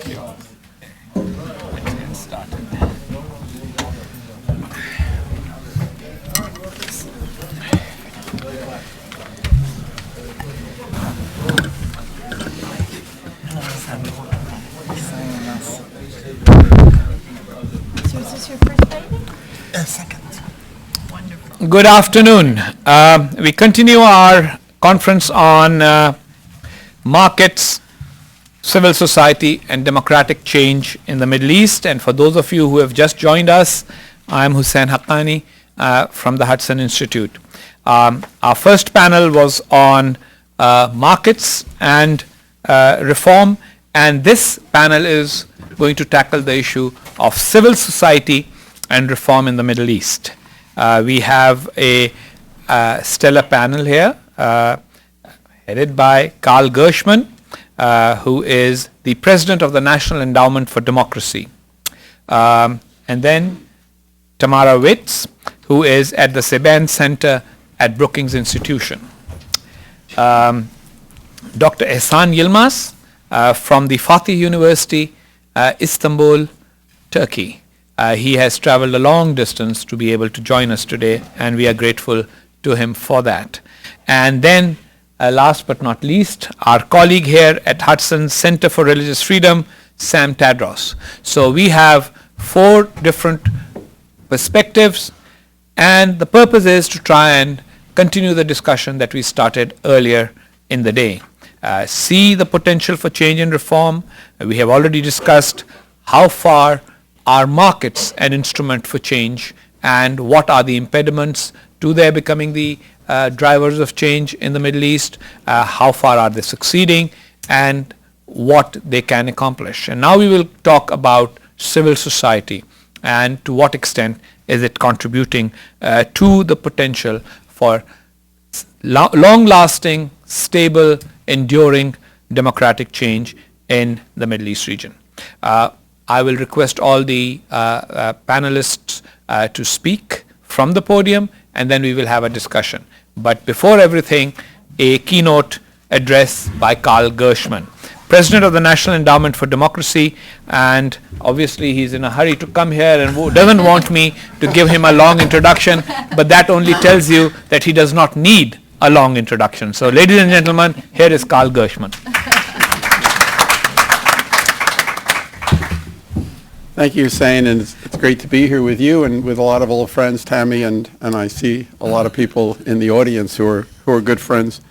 Let's get started. So is this your first meeting? Second. Wonderful. Good afternoon. We continue our conference on markets, civil society, and democratic change in the Middle East. And for those of you who have just joined us, I'm Hussein Haqqani from the Hudson Institute. Our first panel was on markets and reform, and this panel is going to tackle the issue of civil society and reform in the Middle East. We have a stellar panel here headed by Carl Gershman, who is the president of the National Endowment for Democracy. And then Tamara Witz, who is at the Seban Center at Brookings Institution. Dr. Ehsan Yilmaz from the Fatih University, Istanbul, Turkey. He has traveled a long distance to be able to join us today, and we are grateful to him for that. And then, last but not least, our colleague here at Hudson Center for Religious Freedom, Sam Tadros. So we have 4 different perspectives, and the purpose is to try and continue the discussion that we started earlier in the day. See the potential for change and reform. We have already discussed how far are markets an instrument for change, and what are the impediments to their becoming the drivers of change in the Middle East, how far are they succeeding, and what they can accomplish. And now we will talk about civil society and to what extent is it contributing to the potential for long-lasting, stable, enduring democratic change in the Middle East region. I will request all the panelists to speak from the podium, and then we will have a discussion. But before everything, a keynote address by Carl Gershman, president of the National Endowment for Democracy, and obviously he's in a hurry to come here and doesn't want me to give him a long introduction, but that only tells you that he does not need a long introduction. So ladies and gentlemen, here is Carl Gershman. Thank you, Hussein, and it's great to be here with you and with a lot of old friends, Tammy, and I see a lot of people in the audience who are good friends.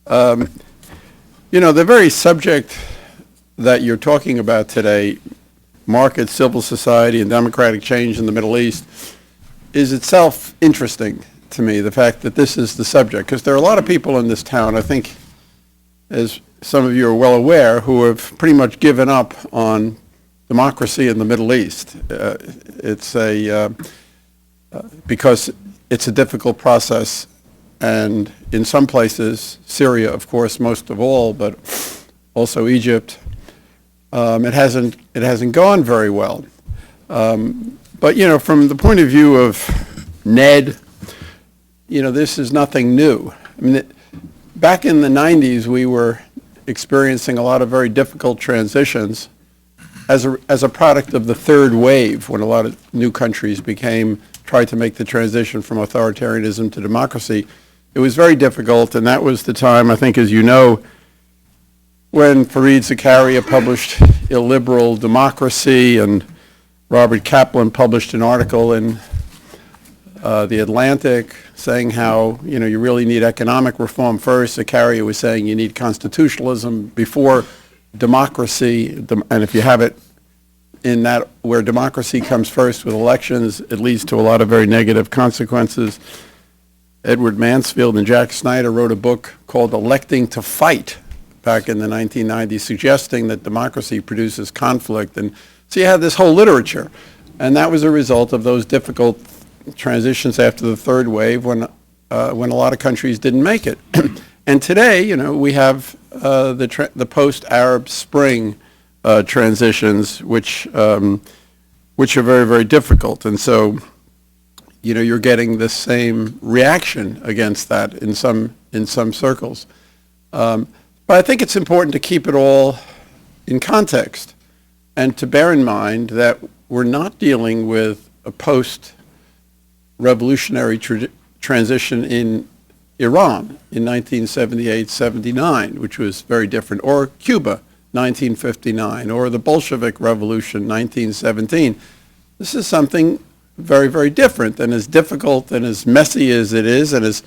The very subject that you're talking about today, market, civil society, and democratic change in the Middle East, is itself interesting to me, the fact that this is the subject, because there are a lot of people in this town, I think, as some of you are well aware, who have pretty much given up on democracy in the Middle East. Because it's a difficult process, and in some places, Syria, of course, most of all, but also Egypt, it hasn't gone very well. But from the point of view of Ned, this is nothing new. I mean, back in the 90s, we were experiencing a lot of very difficult transitions as a product of the third wave, when a lot of new countries tried to make the transition from authoritarianism to democracy. It was very difficult, and that was the time, I think, as you know, when Fareed Zakaria published Illiberal Democracy, and Robert Kaplan published an article in The Atlantic saying how, you really need economic reform first. Zakaria was saying you need constitutionalism before democracy, and if you have it in that where democracy comes first with elections, it leads to a lot of very negative consequences. Edward Mansfield and Jack Snyder wrote a book called Electing to Fight back in the 1990s, suggesting that democracy produces conflict. And so you have this whole literature, and that was a result of those difficult transitions after the third wave when a lot of countries didn't make it. And today, we have the post-Arab Spring transitions, which are very, very difficult. And so, you're getting the same reaction against that in some circles. But I think it's important to keep it all in context. and to bear in mind that we're not dealing with a post-revolutionary transition in Iran in 1978-79, which was very different, or Cuba, 1959, or the Bolshevik Revolution, 1917. This is something very, very different, and as difficult and as messy as it is, and as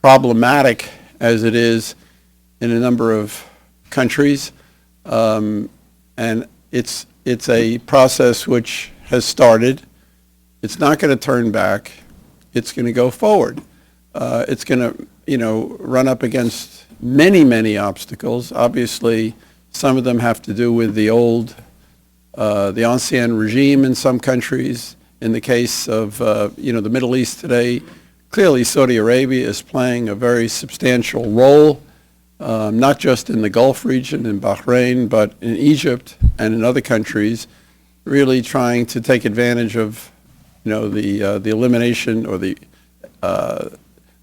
problematic as it is in a number of countries. And it's a process which has started. It's not going to turn back. It's going to go forward. It's going to, run up against many, many obstacles. Obviously, some of them have to do with the old, the ancien regime in some countries. In the case of, the Middle East today, clearly Saudi Arabia is playing a very substantial role, not just in the Gulf region, in Bahrain, but in Egypt and in other countries, really trying to take advantage of, the elimination or the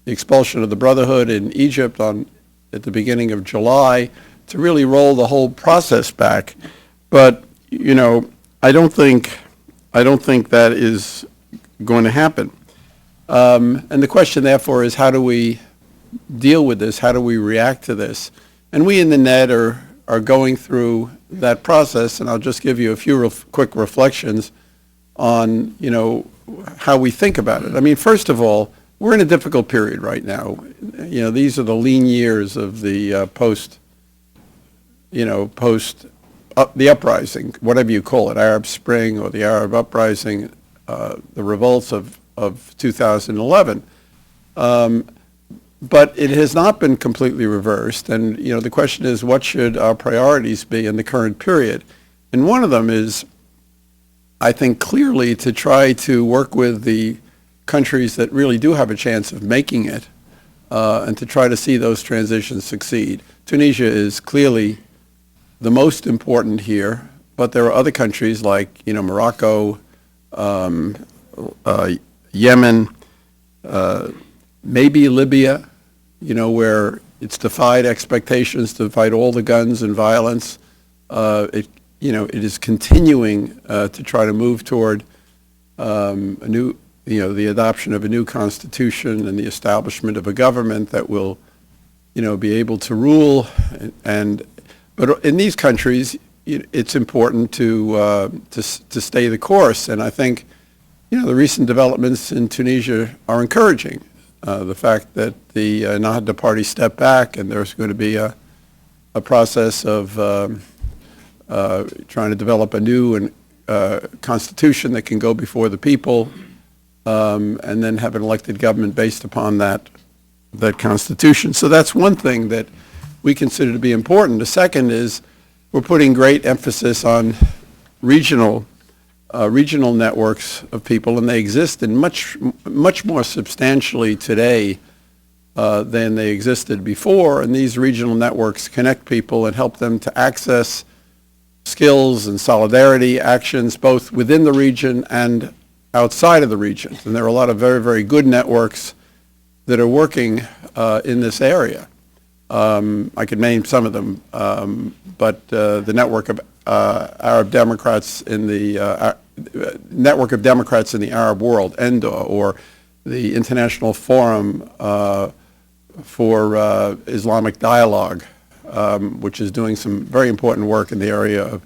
expulsion of the Brotherhood in Egypt at the beginning of July, to really roll the whole process back. But I don't think that is going to happen. And the question, therefore, is how do we deal with this? How do we react to this? And we in the net are going through that process, and I'll just give you a few quick reflections on, how we think about it. I mean, first of all, we're in a difficult period right now. These are the lean years of the the uprising, whatever you call it, Arab Spring or the Arab uprising, the revolts of 2011. But it has not been completely reversed. And, the question is, what should our priorities be in the current period? And one of them is, I think, clearly to try to work with the countries that really do have a chance of making it, and to try to see those transitions succeed. Tunisia is clearly the most important here, but there are other countries like, Morocco, Yemen, maybe Libya, where it's defied expectations, defied all the guns and violence. It is continuing to try to move toward the adoption of a new constitution and the establishment of a government that will, be able to rule. But in these countries, it's important to stay the course. And I think, the recent developments in Tunisia are encouraging. The fact that the Ennahda party stepped back, and there's going to be a process of trying to develop a new constitution that can go before the people, and then have an elected government based upon that constitution. So that's one thing that we consider to be important. The second is we're putting great emphasis on regional networks of people, and they exist in much more substantially today than they existed before. And these regional networks connect people and help them to access skills and solidarity actions both within the region and outside of the region. And there are a lot of very, very good networks that are working in this area. I could name some of them, but the network of Arab Democrats in the Network of Democrats in the Arab World, ENDA, or the International Forum for Islamic Dialogue, which is doing some very important work in the area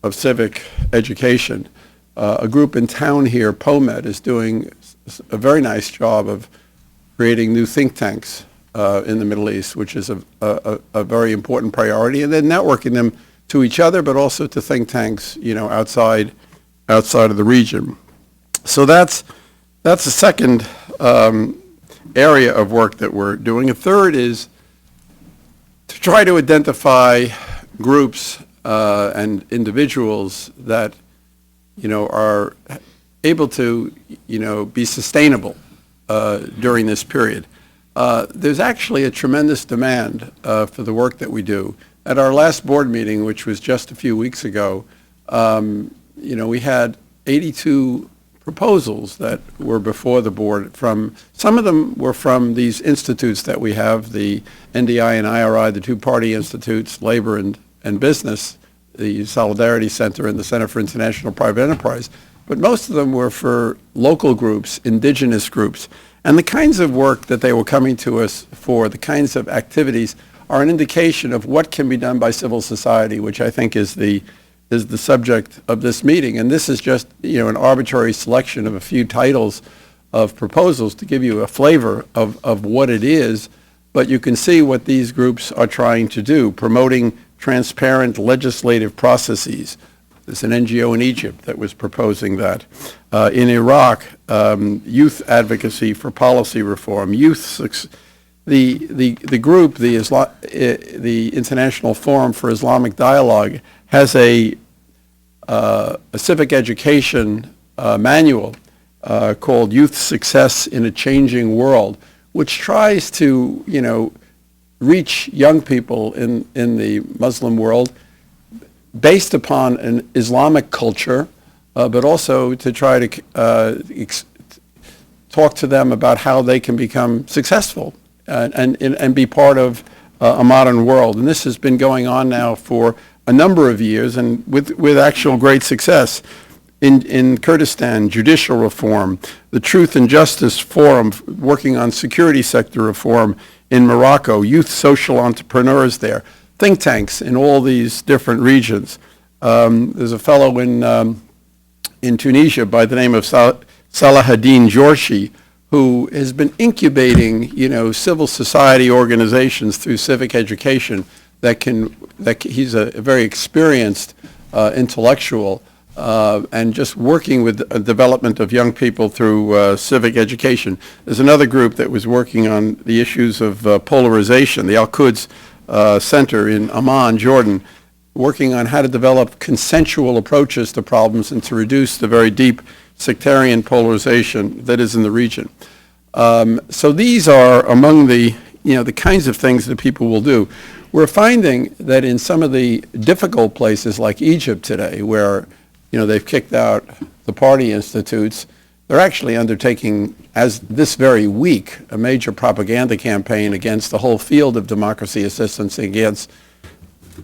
of civic education. A group in town here, POMED, is doing a very nice job of creating new think tanks in the Middle East, which is a very important priority, and then networking them to each other, but also to think tanks, outside of the region. So that's the second area of work that we're doing. A third is to try to identify groups and individuals that are able to be sustainable during this period. There's actually a tremendous demand for the work that we do. At our last board meeting, which was just a few weeks ago, we had 82 proposals that were before the board. Some of them were from these institutes that we have, the NDI and IRI, the two party institutes, labor and business the Solidarity Center and the Center for International Private Enterprise, but most of them were for local groups, indigenous groups. And the kinds of work that they were coming to us for, the kinds of activities, are an indication of what can be done by civil society, which I think is the subject of this meeting. And this is just, an arbitrary selection of a few titles of proposals to give you a flavor of what it is. But you can see what these groups are trying to do, promoting transparent legislative processes. There's an NGO in Egypt that was proposing that. In Iraq, youth advocacy for policy reform, the group, the International Forum for Islamic Dialogue, has a civic education manual called Youth Success in a Changing World, which tries to, reach young people in the Muslim world based upon an Islamic culture, but also to try to talk to them about how they can become successful and be part of a modern world. And this has been going on now for a number of years, and with actual great success. In Kurdistan, judicial reform, the Truth and Justice Forum working on security sector reform in Morocco, youth social entrepreneurs there, think tanks in all these different regions. There's a fellow in Tunisia by the name of Salahuddin Jorshi, who has been incubating, civil society organizations through civic education he's a very experienced intellectual, and just working with the development of young people through civic education. There's another group that was working on the issues of polarization, the Al-Quds Center in Amman, Jordan, working on how to develop consensual approaches to problems and to reduce the very deep sectarian polarization that is in the region. So these are among the kinds of things that people will do. We're finding that in some of the difficult places like Egypt today, where they've kicked out the party institutes, they're actually undertaking, as this very week, a major propaganda campaign against the whole field of democracy assistance, against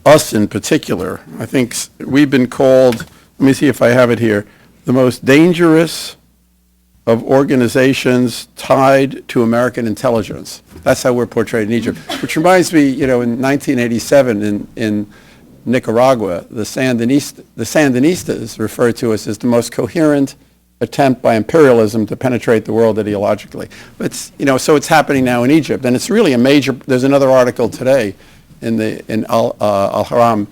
us in particular. I think we've been called, let me see if I have it here, the most dangerous of organizations tied to American intelligence. That's how we're portrayed in Egypt. Which reminds me, in 1987 in Nicaragua, the Sandinistas referred to us as the most coherent attempt by imperialism to penetrate the world ideologically. But so it's happening now in Egypt, and it's really a major. There's another article today in Al-Haram,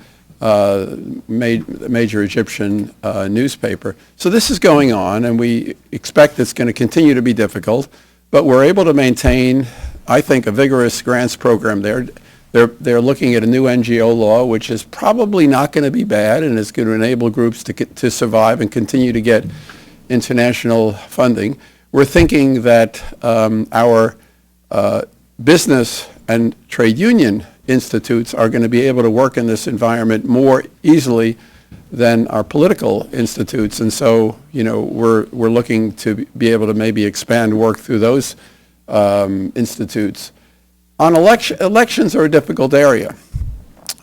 major Egyptian newspaper. So this is going on, and we expect it's going to continue to be difficult. But we're able to maintain, I think, a vigorous grants program there. They're looking at a new NGO law, which is probably not going to be bad, and is going to enable groups to survive and continue to get international funding. We're thinking that our business and trade union institutes are going to be able to work in this environment more easily than our political institutes, and so we're looking to be able to maybe expand work through those institutes. On elections are a difficult area,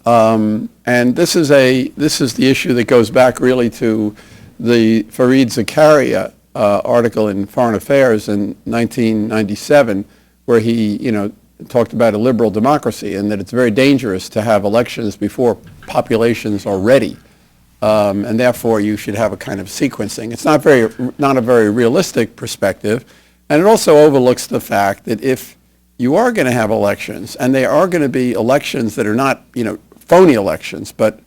and this is the issue that goes back really to the Fareed Zakaria article in Foreign Affairs in 1997, where he talked about a liberal democracy and that it's very dangerous to have elections before populations are ready, and therefore you should have a kind of sequencing. It's not a very realistic perspective, and it also overlooks the fact that if you are going to have elections, and they are going to be elections that are not, phony elections, but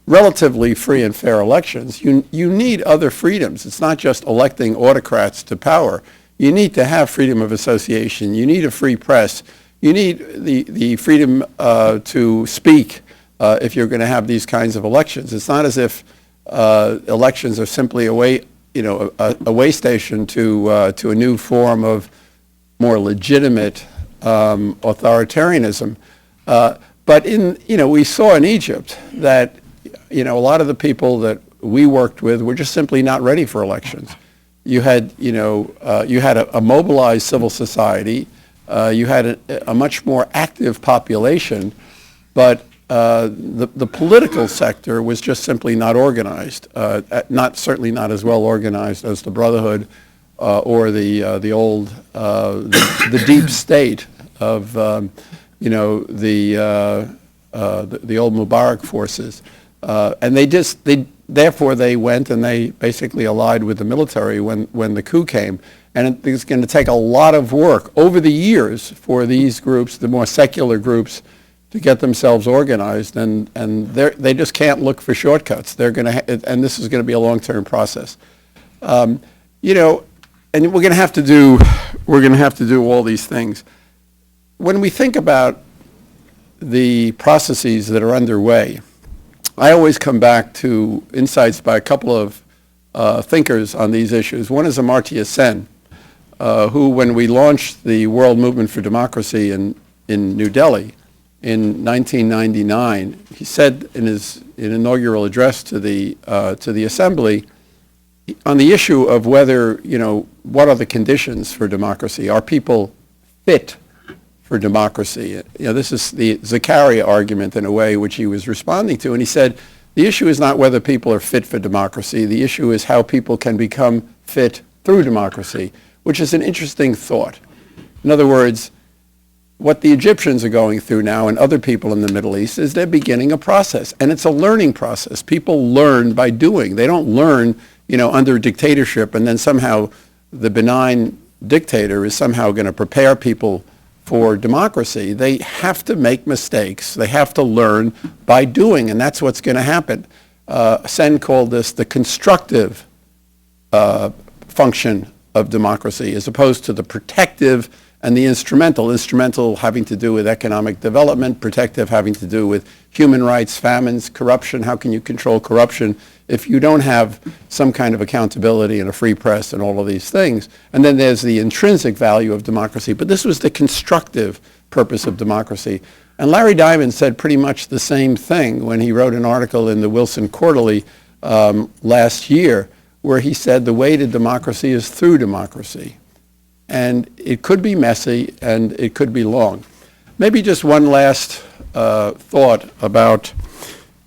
relatively free and fair elections, you need other freedoms. It's not just electing autocrats to power. You need to have freedom of association. You need a free press. You need the freedom to speak if you're going to have these kinds of elections. It's not as if elections are simply a way station to a new form of more legitimate authoritarianism. But we saw in Egypt that, a lot of the people that we worked with were just simply not ready for elections. You had, a mobilized civil society. You had a much more active population, but the political sector was just simply not organized, certainly not as well organized as the Brotherhood or the old the deep state of the old Mubarak forces, and therefore they went and they basically allied with the military when the coup came. And it's going to take a lot of work over the years for these groups, the more secular groups, to get themselves organized, and they just can't look for shortcuts. They're going to, and this is going to be a long-term process. And we're going to have to do all these things. When we think about the processes that are underway, I always come back to insights by a couple of thinkers on these issues. One is Amartya Sen, who, when we launched the World Movement for Democracy in New Delhi in 1999, he said in his inaugural address to the assembly, on the issue of whether, what are the conditions for democracy? Are people fit for democracy? This is the Zakaria argument in a way which he was responding to, and he said, the issue is not whether people are fit for democracy. The issue is how people can become fit through democracy, which is an interesting thought. In other words, what the Egyptians are going through now and other people in the Middle East is they're beginning a process, and it's a learning process. People learn by doing. They don't learn, under dictatorship, and then somehow the benign dictator is somehow going to prepare people for democracy. They have to make mistakes. They have to learn by doing, and that's what's going to happen. Sen called this the constructive function of democracy, as opposed to the protective and the instrumental having to do with economic development, protective having to do with human rights, famines, corruption. How can you control corruption if you don't have some kind of accountability and a free press and all of these things? And then there's the intrinsic value of democracy. But this was the constructive purpose of democracy. And Larry Diamond said pretty much the same thing when he wrote an article in the Wilson Quarterly last year, where he said the way to democracy is through democracy. And it could be messy and it could be long. Maybe just one last thought about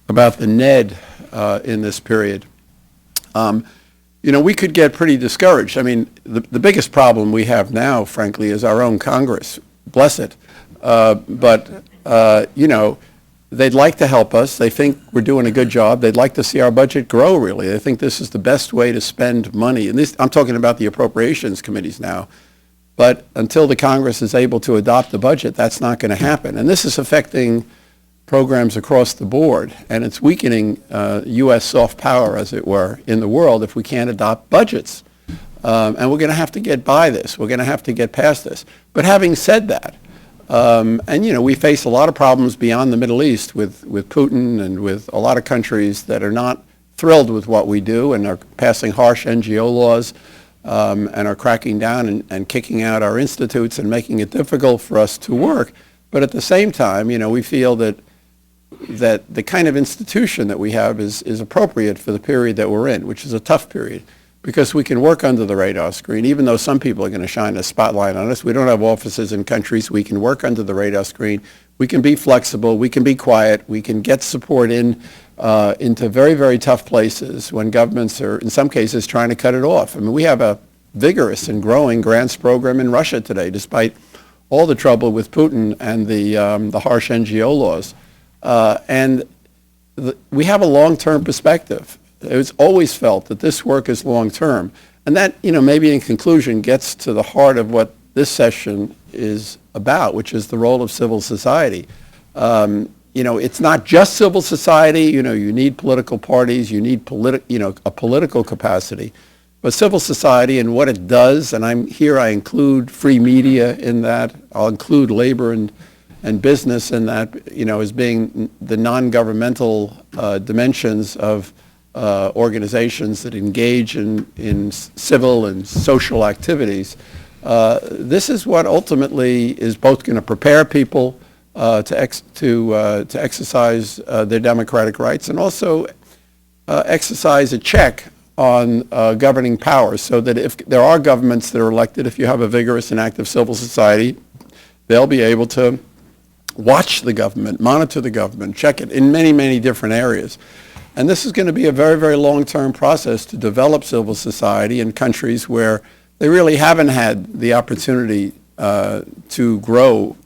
the NED in this period. We could get pretty discouraged. I mean, the biggest problem we have now, frankly, is our own Congress. Bless it. They'd like to help us. They think we're doing a good job. They'd like to see our budget grow, really. They think this is the best way to spend money. And I'm talking about the appropriations committees now. But until the Congress is able to adopt the budget, that's not going to happen. And this is affecting programs across the board. And it's weakening U.S. soft power, as it were, in the world if we can't adopt budgets. And we're going to have to get by this. We're going to have to get past this. But having said that, we face a lot of problems beyond the Middle East with Putin and with a lot of countries that are not thrilled with what we do and are passing harsh NGO laws and are cracking down and kicking out our institutes and making it difficult for us to work. But at the same time, we feel that the kind of institution that we have is appropriate for the period that we're in, which is a tough period, because we can work under the radar screen. Even though some people are going to shine a spotlight on us, we don't have offices in countries. We can work under the radar screen. We can be flexible. We can be quiet. We can get support into very, very tough places when governments are, in some cases, trying to cut it off. I mean, we have a vigorous and growing grants program in Russia today, despite all the trouble with Putin and the harsh NGO laws. We have a long-term perspective. It's always felt that this work is long-term. And that, maybe in conclusion, gets to the heart of what this session is about, which is the role of civil society. It's not just civil society. You need political parties. You need a political capacity. But civil society and what it does, and I include free media in that. I'll include labor and business in that, as being the non-governmental dimensions of organizations that engage in civil and social activities. This is what ultimately is both going to prepare people to exercise their democratic rights and also exercise a check on governing powers, so that if there are governments that are elected, if you have a vigorous and active civil society, they'll be able to watch the government, monitor the government, check it in many, many different areas. And this is going to be a very, very long-term process to develop civil society in countries where they really haven't had the opportunity to grow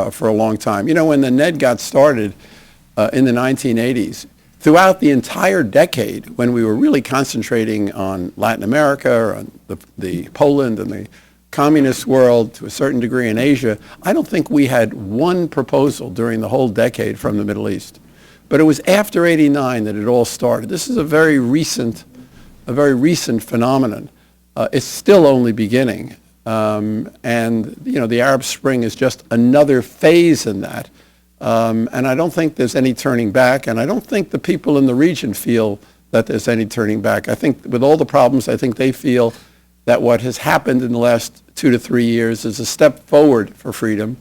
for a long time. You know, when the NED got started in the 1980s, throughout the entire decade, when we were really concentrating on Latin America, or on the Poland and the communist world, to a certain degree in Asia, I don't think we had one proposal during the whole decade from the Middle East. But it was after '89 that it all started. This is a very recent phenomenon. It's still only beginning. And, you know, the Arab Spring is just another phase in that. And I don't think there's any turning back. And I don't think the people in the region feel that there's any turning back. I think with all the problems, I think they feel that what has happened in the last 2 to 3 years is a step forward for freedom.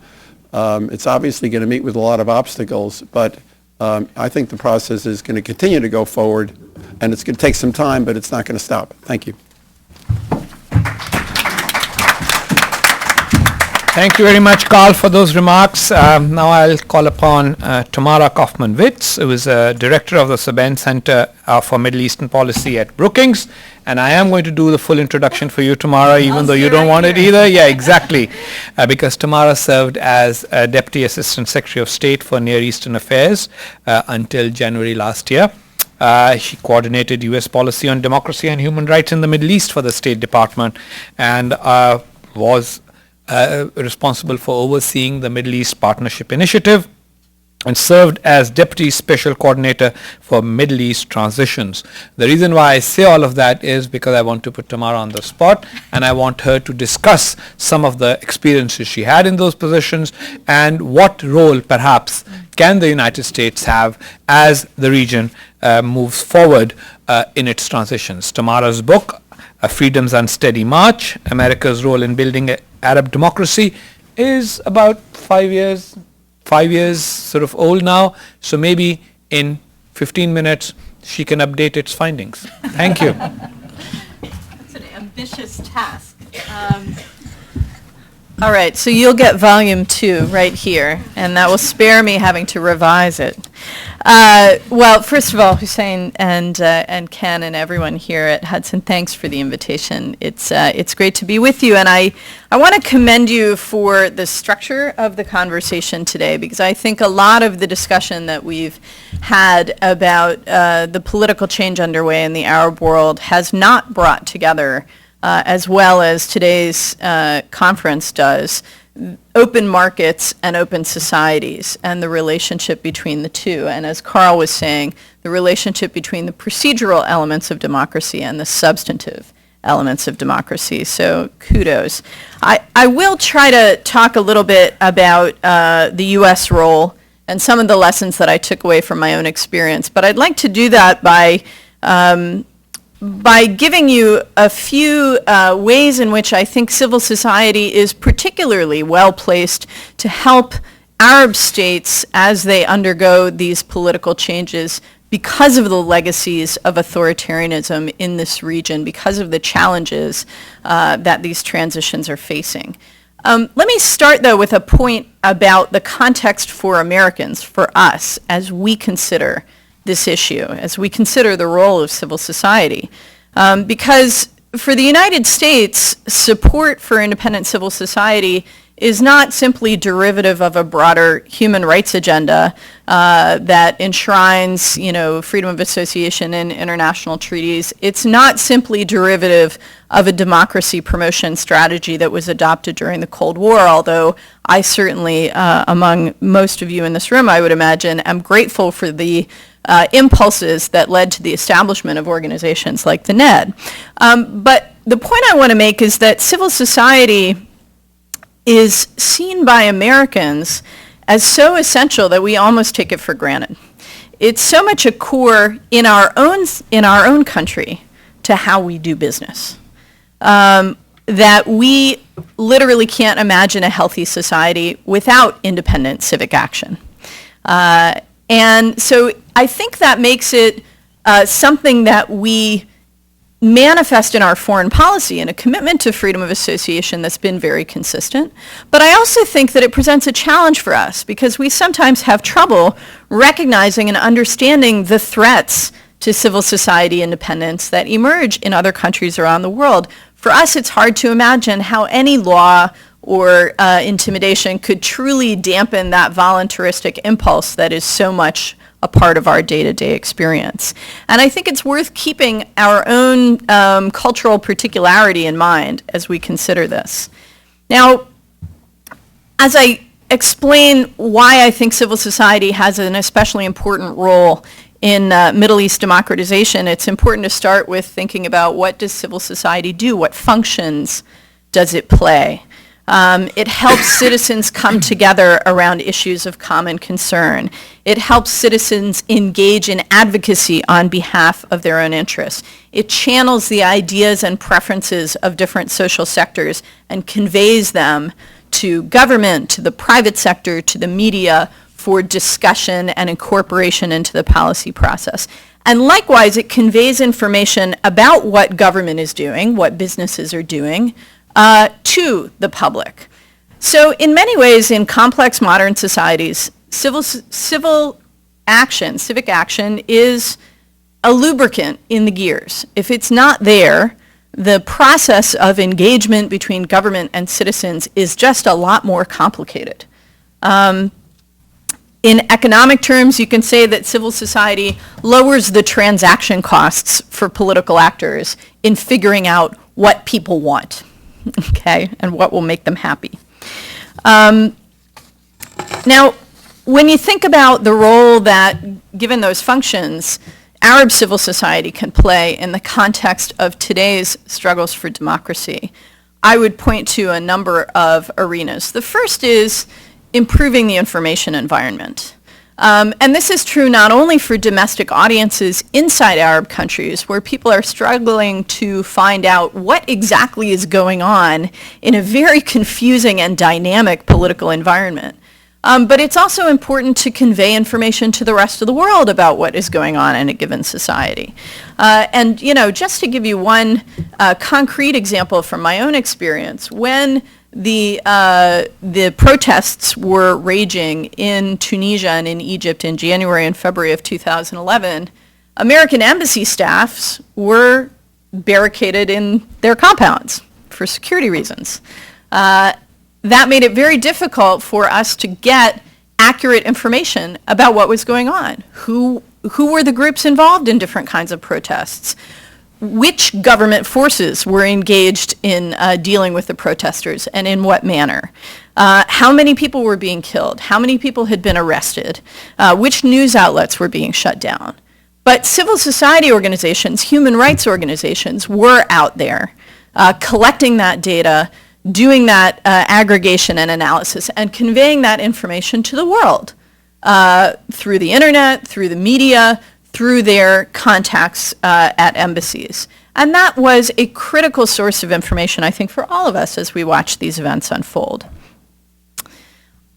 It's obviously going to meet with a lot of obstacles, but I think the process is going to continue to go forward, and it's going to take some time, but it's not going to stop. Thank you. Thank you very much, Carl, for those remarks. Now I'll call upon Tamara Kaufman-Witz, who is director of the Sabin Center for Middle Eastern Policy at Brookings. And I am going to do the full introduction for you, Tamara, even though you don't want it either. Yeah, exactly. Because Tamara served as Deputy Assistant Secretary of State for Near Eastern Affairs until January last year. She coordinated U.S. policy on democracy and human rights in the Middle East for the State Department, and was responsible for overseeing the Middle East Partnership Initiative, and served as Deputy Special Coordinator for Middle East Transitions. The reason why I say all of that is because I want to put Tamara on the spot, and I want her to discuss some of the experiences she had in those positions and what role perhaps can the United States have as the region moves forward in its transitions. Tamara's book, A Freedom's Unsteady March, America's Role in Building Arab Democracy, is about 5 years sort of old now, so maybe in 15 minutes she can update its findings. Thank you. That's an ambitious task. All right, so you'll get volume 2 right here, and that will spare me having to revise it. Well, first of all, Hussein and Ken and everyone here at Hudson, thanks for the invitation. It's great to be with you, and I want to commend you for the structure of the conversation today, because I think a lot of the discussion that we've had about the political change underway in the Arab world has not brought together, as well as today's conference does, open markets and open societies and the relationship between the two. And as Carl was saying, the relationship between the procedural elements of democracy and the substantive elements of democracy. So kudos. I will try to talk a little bit about the U.S. role and some of the lessons that I took away from my own experience. But I'd like to do that by giving you a few ways in which I think civil society is particularly well placed to help Arab states as they undergo these political changes because of the legacies of authoritarianism in this region, because of the challenges that these transitions are facing. Let me start, though, with a point about the context for Americans, for us, as we consider this issue, as we consider the role of civil society. Because for the United States, support for independent civil society is not simply derivative of a broader human rights agenda that enshrines, freedom of association in international treaties. It's not simply derivative of a democracy promotion strategy that was adopted during the Cold War, although I certainly, among most of you in this room, I would imagine, am grateful for the impulses that led to the establishment of organizations like the NED. But the point I want to make is that civil society is seen by Americans as so essential that we almost take it for granted. It's so much a core in our own country to how we do business that we literally can't imagine a healthy society without independent civic action. And so I think that makes it something that we manifest in our foreign policy and a commitment to freedom of association that's been very consistent. But I also think that it presents a challenge for us because we sometimes have trouble recognizing and understanding the threats to civil society independence that emerge in other countries around the world. For us, it's hard to imagine how any law or intimidation could truly dampen that voluntaristic impulse that is so much a part of our day-to-day experience. And I think it's worth keeping our own cultural particularity in mind as we consider this. Now, as I explain why I think civil society has an especially important role in Middle East democratization, it's important to start with thinking about what does civil society do? What functions does it play? It helps citizens come together around issues of common concern. It helps citizens engage in advocacy on behalf of their own interests. It channels the ideas and preferences of different social sectors and conveys them to government, to the private sector, to the media for discussion and incorporation into the policy process. And likewise, it conveys information about what government is doing, what businesses are doing, to the public. So in many ways, in complex modern societies, civic action is a lubricant in the gears. If it's not there, the process of engagement between government and citizens is just a lot more complicated. In economic terms, you can say that civil society lowers the transaction costs for political actors in figuring out what people want. Okay, and what will make them happy. Now, when you think about the role that, given those functions, Arab civil society can play in the context of today's struggles for democracy, I would point to a number of arenas. The first is improving the information environment. And this is true not only for domestic audiences inside Arab countries, where people are struggling to find out what exactly is going on in a very confusing and dynamic political environment. But it's also important to convey information to the rest of the world about what is going on in a given society. And just to give you one concrete example from my own experience, when the protests were raging in Tunisia and in Egypt in January and February of 2011, American embassy staffs were barricaded in their compounds for security reasons. That made it very difficult for us to get accurate information about what was going on. Who were the groups involved in different kinds of protests? Which government forces were engaged in dealing with the protesters and in what manner? How many people were being killed? How many people had been arrested? Which news outlets were being shut down? But civil society organizations, human rights organizations were out there collecting that data, doing that aggregation and analysis, and conveying that information to the world through the internet, through the media, through their contacts at embassies. And that was a critical source of information, I think, for all of us as we watch these events unfold.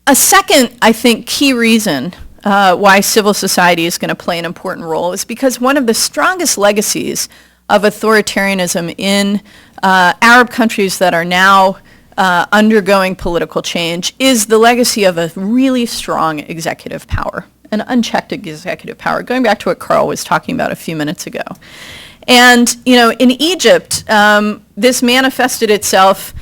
A second, I think, key reason why civil society is going to play an important role is because one of the strongest legacies of authoritarianism in Arab countries that are now undergoing political change is the legacy of a really strong executive power, an unchecked executive power, going back to what Carl was talking about a few minutes ago. And, in Egypt, this manifested itself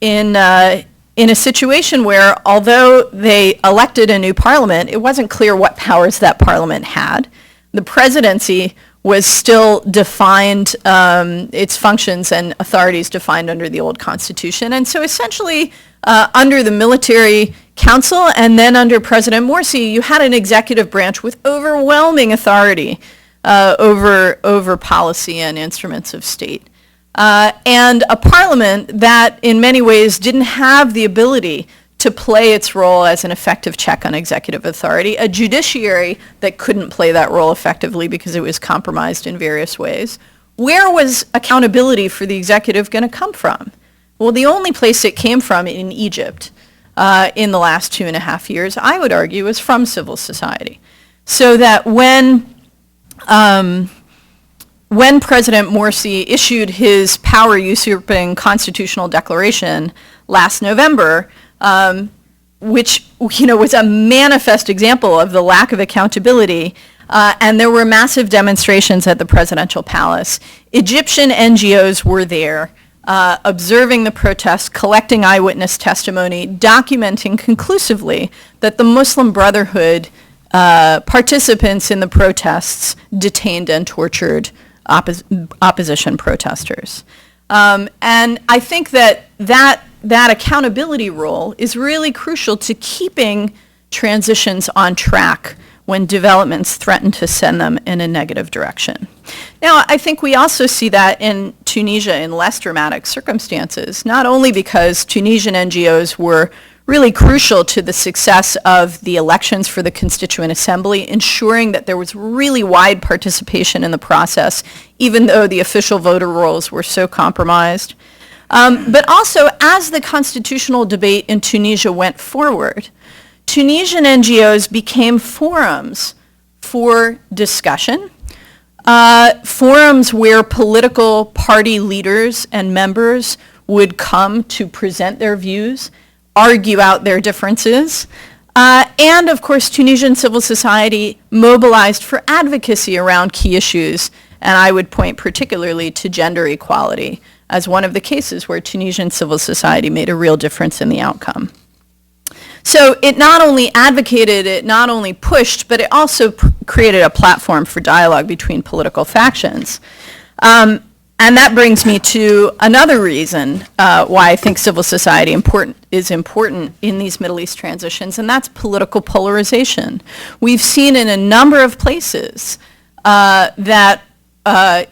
in a situation where, although they elected a new parliament, it wasn't clear what powers that parliament had. The presidency was still defined, its functions and authorities defined under the old constitution. And so essentially, under the military council and then under President Morsi, you had an executive branch with overwhelming authority over policy and instruments of state. And a parliament that in many ways didn't have the ability to play its role as an effective check on executive authority, a judiciary that couldn't play that role effectively because it was compromised in various ways. Where was accountability for the executive going to come from? Well, the only place it came from in Egypt in the last 2.5 years, I would argue, is from civil society. So that when when President Morsi issued his power-usurping constitutional declaration last November, which was a manifest example of the lack of accountability, and there were massive demonstrations at the presidential palace. Egyptian NGOs were there, observing the protests, collecting eyewitness testimony, documenting conclusively that the Muslim Brotherhood participants in the protests detained and tortured opposition protesters. And I think that accountability role is really crucial to keeping transitions on track when developments threaten to send them in a negative direction. Now, I think we also see that in Tunisia in less dramatic circumstances, not only because Tunisian NGOs were really crucial to the success of the elections for the Constituent Assembly, ensuring that there was really wide participation in the process, even though the official voter rolls were so compromised. But also, as the constitutional debate in Tunisia went forward, Tunisian NGOs became forums for discussion, forums where political party leaders and members would come to present their views, argue out their differences, and of course Tunisian civil society mobilized for advocacy around key issues, and I would point particularly to gender equality as one of the cases where Tunisian civil society made a real difference in the outcome. So it not only advocated, it not only pushed, but it also created a platform for dialogue between political factions. And that brings me to another reason why I think civil society is important in these Middle East transitions, and that's political polarization. We've seen in a number of places that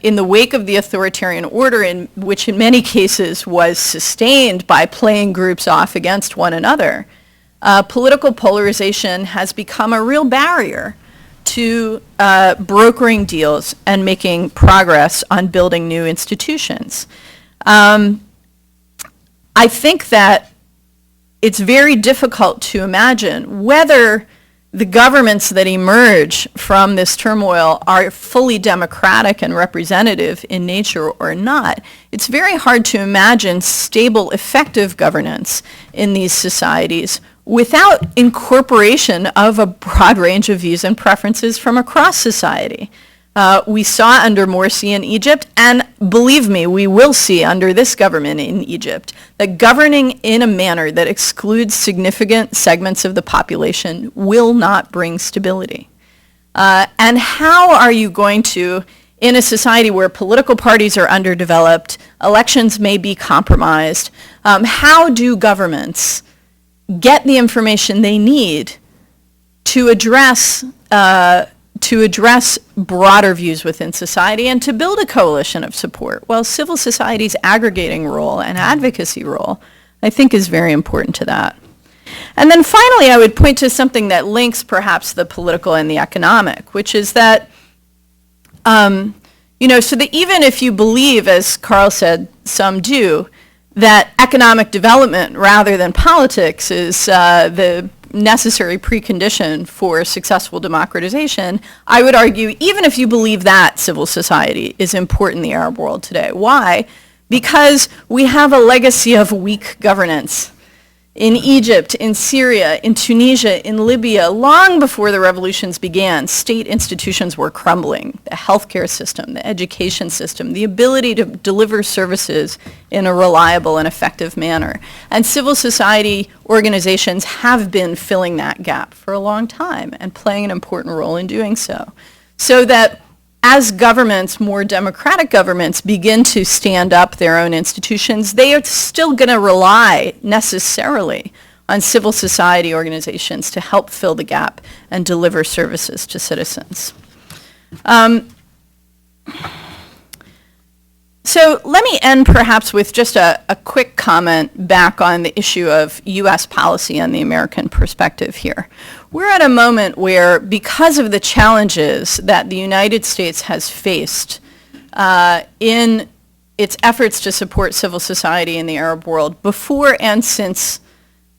in the wake of the authoritarian order, which in many cases was sustained by playing groups off against one another, political polarization has become a real barrier to brokering deals and making progress on building new institutions. I think that it's very difficult to imagine whether the governments that emerge from this turmoil are fully democratic and representative in nature or not. It's very hard to imagine stable, effective governance in these societies without incorporation of a broad range of views and preferences from across society. We saw under Morsi in Egypt, and believe me, we will see under this government in Egypt, that governing in a manner that excludes significant segments of the population will not bring stability. And how are you going to, in a society where political parties are underdeveloped, elections may be compromised, how do governments get the information they need to address broader views within society and to build a coalition of support? Well, civil society's aggregating role and advocacy role, I think, is very important to that. And then finally, I would point to something that links perhaps the political and the economic, which is that, so that even if you believe, as Carl said, some do, that economic development rather than politics is the necessary precondition for successful democratization, I would argue, even if you believe that civil society is important in the Arab world today. Why? Because we have a legacy of weak governance in Egypt, in Syria, in Tunisia, in Libya. Long before the revolutions began, state institutions were crumbling. The healthcare system, the education system, the ability to deliver services in a reliable and effective manner. And civil society organizations have been filling that gap for a long time and playing an important role in doing so. So that as governments, more democratic governments, begin to stand up their own institutions, they are still going to rely necessarily on civil society organizations to help fill the gap and deliver services to citizens. So let me end perhaps with just a quick comment back on the issue of U.S. policy and the American perspective here. We're at a moment where, because of the challenges that the United States has faced in its efforts to support civil society in the Arab world before and since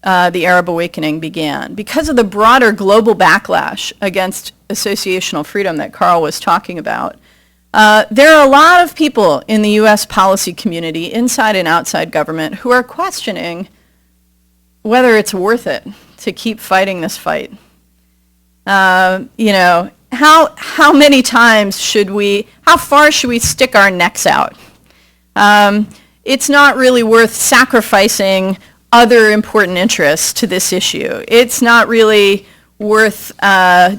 the Arab awakening began, because of the broader global backlash against associational freedom that Carl was talking about, There are a lot of people in the U.S. policy community, inside and outside government, who are questioning whether it's worth it to keep fighting this fight. How many times how far should we stick our necks out? It's not really worth sacrificing other important interests to this issue. It's not really worth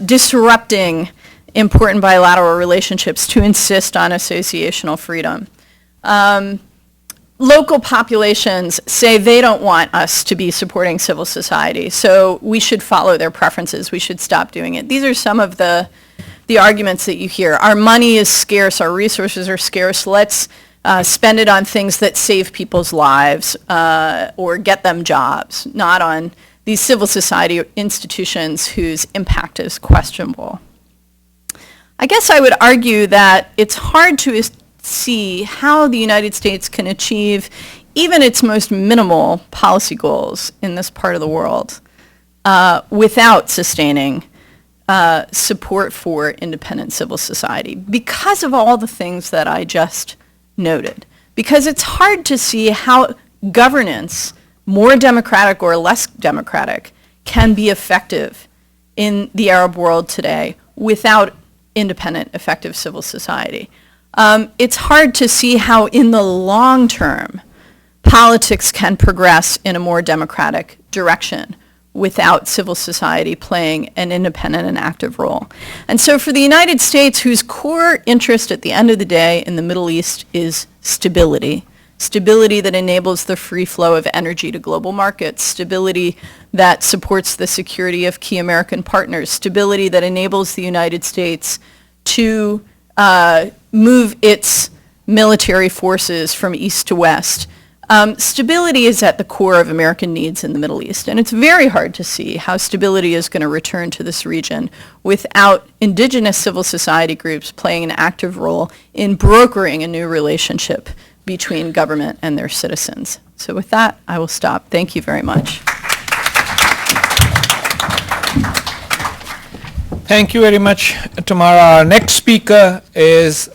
disrupting important bilateral relationships to insist on associational freedom. Local populations say they don't want us to be supporting civil society, so we should follow their preferences. We should stop doing it. These are some of the arguments that you hear. Our money is scarce. Our resources are scarce. Let's spend it on things that save people's lives or get them jobs, not on these civil society institutions whose impact is questionable. I guess I would argue that it's hard to see how the United States can achieve even its most minimal policy goals in this part of the world without sustaining support for independent civil society because of all the things that I just noted. Because it's hard to see how governance, more democratic or less democratic, can be effective in the Arab world today without independent, effective civil society. It's hard to see how in the long term politics can progress in a more democratic direction without civil society playing an independent and active role. And so for the United States, whose core interest at the end of the day in the Middle East is stability, stability that enables the free flow of energy to global markets, stability that supports the security of key American partners, stability that enables the United States to move its military forces from east to west. Stability is at the core of American needs in the Middle East, and it's very hard to see how stability is going to return to this region without indigenous civil society groups playing an active role in brokering a new relationship between government and their citizens. So with that, I will stop. Thank you very much. Thank you very much, Tamara. Our next speaker is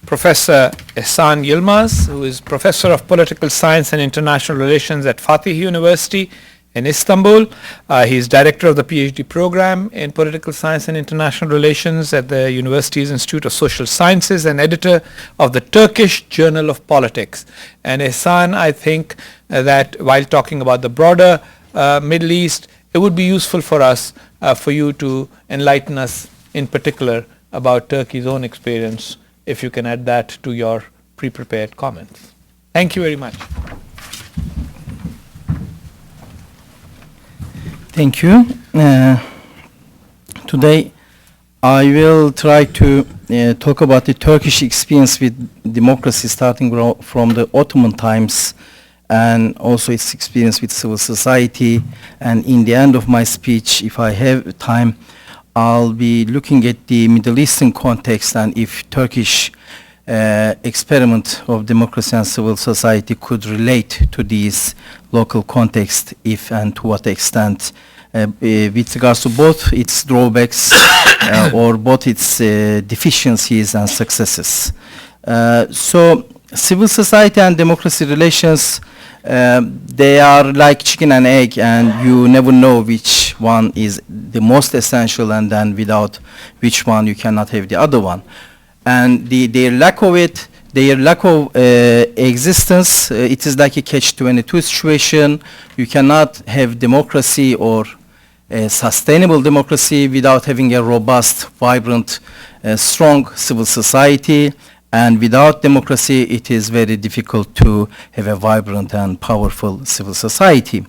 Professor Ehsan Yilmaz, who is Professor of Political Science and International Relations at Fatih University in Istanbul. He is Director of the PhD program in Political Science and International Relations at the University's Institute of Social Sciences and editor of the Turkish Journal of Politics. And Ehsan, I think that while talking about the broader Middle East, it would be useful for us, for you to enlighten us in particular about Turkey's own experience, if you can add that to your pre-prepared comments. Thank you very much. Thank you. Today I will try to talk about the Turkish experience with democracy starting from the Ottoman times and also its experience with civil society. And in the end of my speech, if I have time, I'll be looking at the Middle Eastern context and if Turkish experiment of democracy and civil society could relate to these local context, if and to what extent, with regards to both its drawbacks or both its deficiencies and successes. So civil society and democracy relations, they are like chicken and egg, and you never know which one is the most essential, and then without which one you cannot have the other one. And their lack of it, their lack of existence, it is like a catch-22 situation. You cannot have democracy or sustainable democracy without having a robust, vibrant, strong civil society. And without democracy, it is very difficult to have a vibrant and powerful civil society.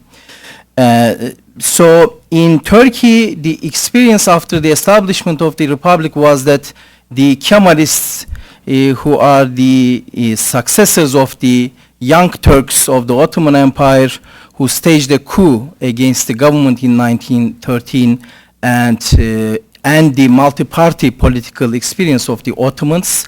So in Turkey, the experience after the establishment of the republic was that the Kemalists, who are the successors of the young Turks of the Ottoman Empire, who staged a coup against the government in 1913, and the multi-party political experience of the Ottomans,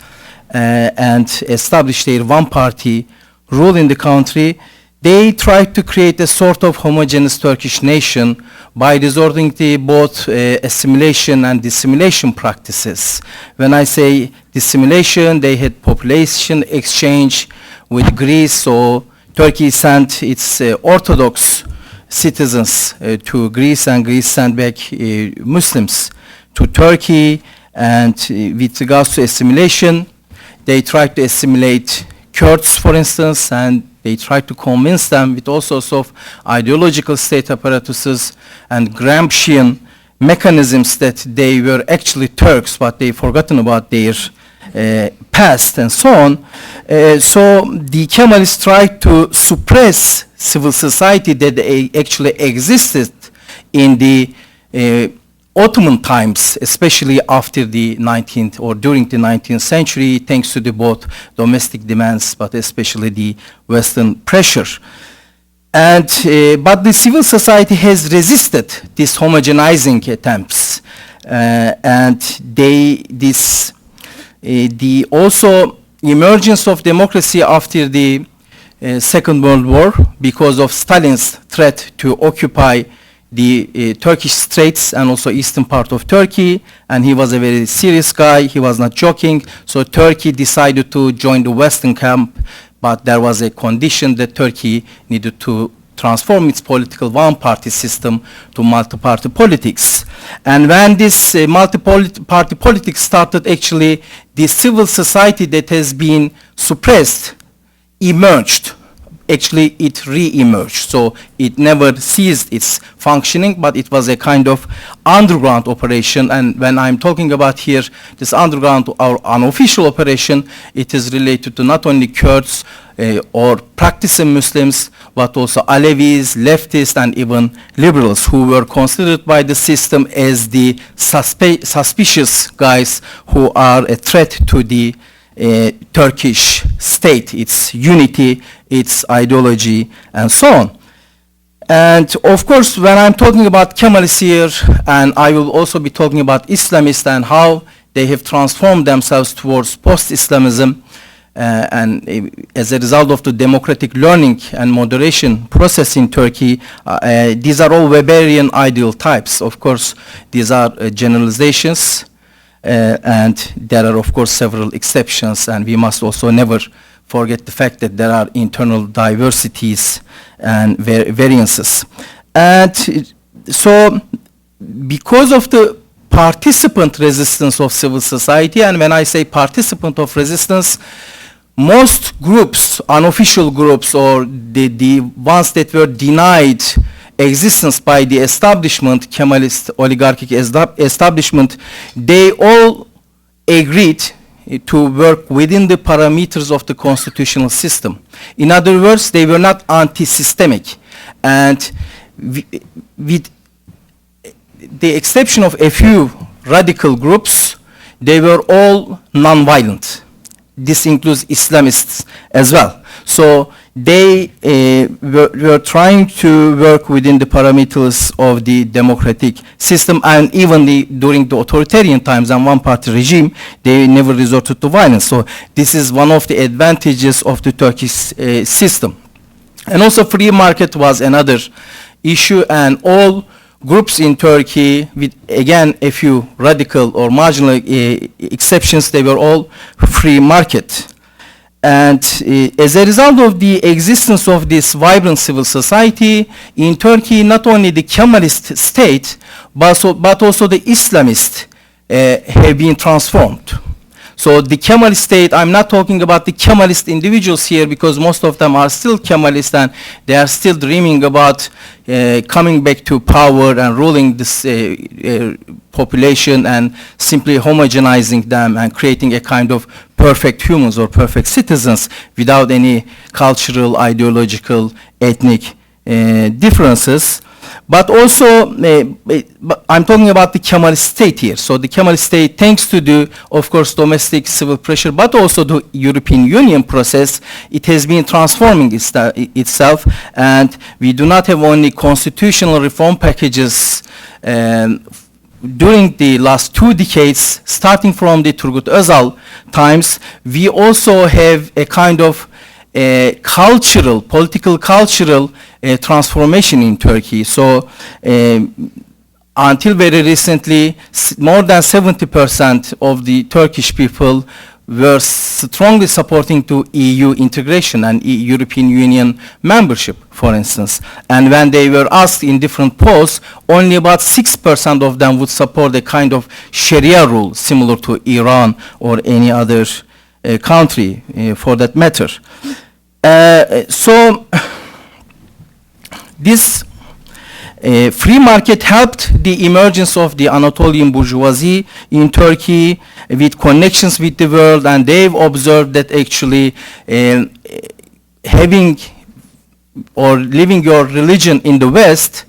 and established their one-party rule in the country, they tried to create a sort of homogeneous Turkish nation by resorting to both assimilation and dissimilation practices. When I say dissimilation, they had population exchange with Greece, so Turkey sent its Orthodox citizens to Greece, and Greece sent back Muslims to Turkey. And with regards to assimilation, they tried to assimilate Kurds, for instance, and they tried to convince them with all sorts of ideological state apparatuses and Gramscian mechanisms that they were actually Turks, but they've forgotten about their past and so on. So the Kemalists tried to suppress civil society that actually existed in the Ottoman times, especially after the 19th or during the 19th century, thanks to the both domestic demands, but especially the Western pressure. And but the civil society has resisted these homogenizing attempts, and the also emergence of democracy after the Second World War, because of Stalin's threat to occupy the Turkish Straits and also eastern part of Turkey, and he was a very serious guy, he was not joking, so Turkey decided to join the Western camp, but there was a condition that Turkey needed to transform its political one-party system to multi-party politics. And when this multi-party politics started, actually the civil society that has been suppressed emerged. Actually, it re-emerged. So it never ceased its functioning, but it was a kind of underground operation. And when I'm talking about here, this underground or unofficial operation, it is related to not only Kurds or practicing Muslims, but also Alevis, leftists, and even liberals who were considered by the system as the suspicious guys who are a threat to the Turkish state, its unity, its ideology, and so on. And of course, when I'm talking about Kemalists here, and I will also be talking about Islamists and how they have transformed themselves towards post-Islamism, and as a result of the democratic learning and moderation process in Turkey, these are all Weberian ideal types. Of course, these are generalizations. And there are, of course, several exceptions, and we must also never forget the fact that there are internal diversities and variances. And so, because of the participant resistance of civil society, and when I say participant of resistance, most groups, unofficial groups, or the ones that were denied existence by the establishment, Kemalist oligarchic establishment, they all agreed to work within the parameters of the constitutional system. In other words, they were not anti-systemic. And with the exception of a few radical groups, they were all non-violent. This includes Islamists as well. So they were trying to work within the parameters of the democratic system, and even during the authoritarian times and one-party regime, they never resorted to violence. So this is one of the advantages of the Turkish system. And also free market was another issue, and all groups in Turkey, with again a few radical or marginal exceptions, they were all free market. And as a result of the existence of this vibrant civil society in Turkey, not only the Kemalist state, but also the Islamist have been transformed. So the Kemalist state, I'm not talking about the Kemalist individuals here, because most of them are still Kemalist and they are still dreaming about coming back to power and ruling this population and simply homogenizing them and creating a kind of perfect humans or perfect citizens without any cultural, ideological, ethnic differences. But also, I'm talking about the Kemalist state here. So the Kemalist state, thanks to the, of course, domestic civil pressure, but also the European Union process, it has been transforming itself. And we do not have only constitutional reform packages during the last 2 decades, starting from the Turgut Özal times. We also have a kind of political cultural transformation in Turkey. So until very recently, more than 70% of the Turkish people were strongly supporting to EU integration and European Union membership, for instance. And when they were asked in different polls, only about 6% of them would support a kind of Sharia rule similar to Iran or any other country for that matter. So this free market helped the emergence of the Anatolian bourgeoisie in Turkey with connections with the world, and they've observed that actually having or living your religion in the West,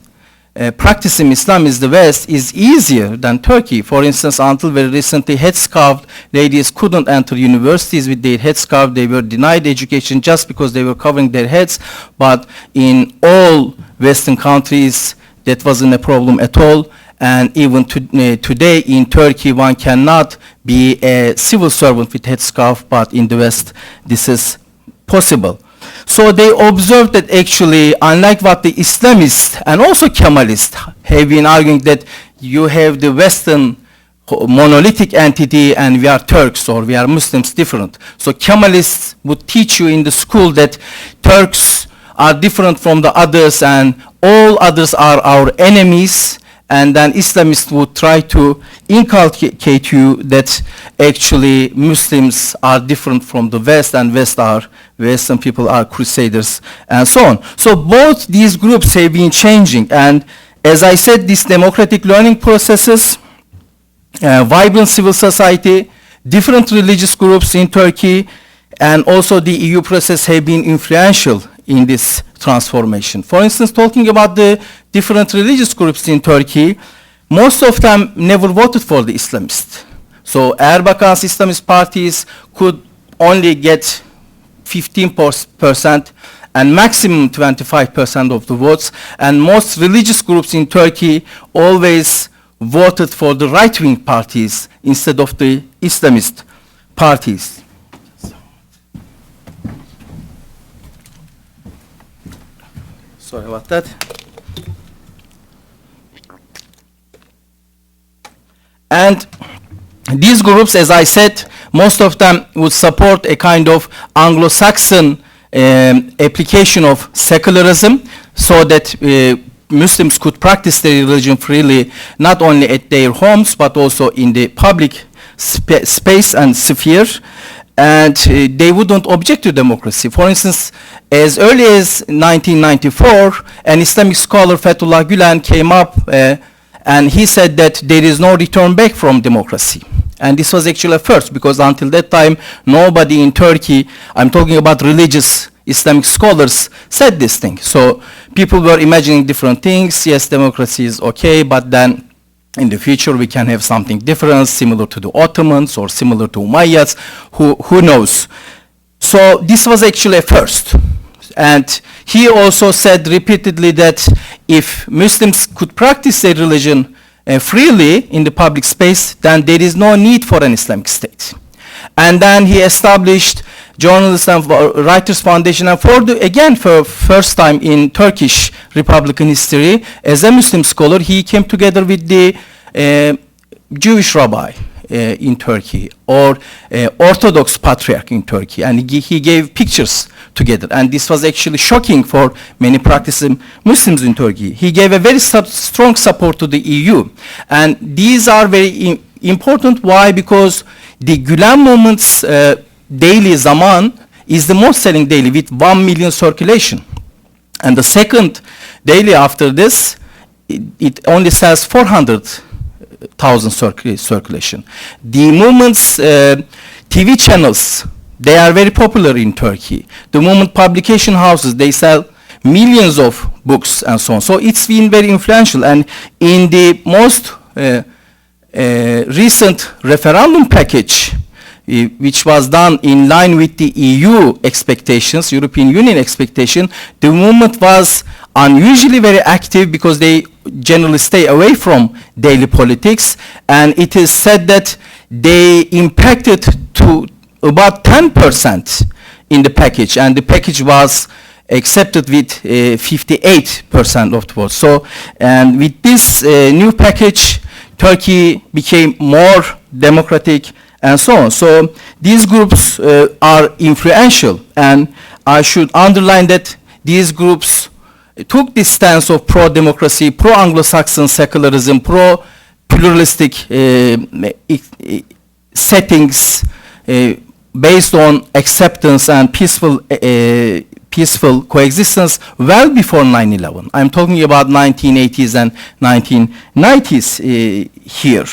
practicing Islam in the West is easier than Turkey. For instance, until very recently, headscarved ladies couldn't enter universities with their headscarf. They were denied education just because they were covering their heads. But in all Western countries, that wasn't a problem at all. And even today in Turkey, one cannot be a civil servant with headscarf, but in the West, this is possible. So they observed that actually, unlike what the Islamists and also Kemalists have been arguing, that you have the Western monolithic entity and we are Turks or we are Muslims different. So Kemalists would teach you in the school that Turks are different from the others and all others are our enemies, and then Islamists would try to inculcate you that actually Muslims are different from the West and Western people are crusaders and so on. So both these groups have been changing, and as I said, these democratic learning processes, vibrant civil society, different religious groups in Turkey, and also the EU process have been influential in this transformation. For instance, talking about the different religious groups in Turkey, most of them never voted for the Islamists. So Erbakan's Islamist parties could only get 15% and maximum 25% of the votes, and most religious groups in Turkey always voted for the right-wing parties instead of the Islamist parties. Sorry about that. And these groups, as I said, most of them would support a kind of Anglo-Saxon application of secularism so that Muslims could practice their religion freely, not only at their homes, but also in the public space and sphere. And they wouldn't object to democracy. For instance, as early as 1994, an Islamic scholar, Fethullah Gülen, came up and he said that there is no return back from democracy. And this was actually a first, because until that time, nobody in Turkey, I'm talking about religious Islamic scholars, said this thing. So people were imagining different things. Yes, democracy is okay, but then in the future we can have something different, similar to the Ottomans or similar to Umayyads, who knows. So this was actually a first. And he also said repeatedly that if Muslims could practice their religion freely in the public space, then there is no need for an Islamic state. And then he established Journalists and Writers Foundation, and for first time in Turkish Republican history, as a Muslim scholar, he came together with the Jewish rabbi in Turkey, or Orthodox patriarch in Turkey, and he gave pictures together, and this was actually shocking for many practicing Muslims in Turkey. He gave a very strong support to the EU, and these are very important. Why? Because the Gülen movement's daily Zaman is the most selling daily with 1 million circulation. And the second daily after this, it only sells 400,000 circulation. The movement's TV channels, they are very popular in Turkey. The movement publication houses, they sell millions of books and so on. So it's been very influential. And in the most recent referendum package, which was done in line with the EU expectations, European Union expectation, the movement was unusually very active because they generally stay away from daily politics, and it is said that they impacted to about 10% in the package, and the package was accepted with 58% of the votes. So, and with this new package, Turkey became more democratic and so on. So these groups are influential, and I should underline that these groups took this stance of pro-democracy, pro-Anglo-Saxon secularism, pro-pluralistic settings based on acceptance and peaceful coexistence well before 9/11. I'm talking about 1980s and 1990s here.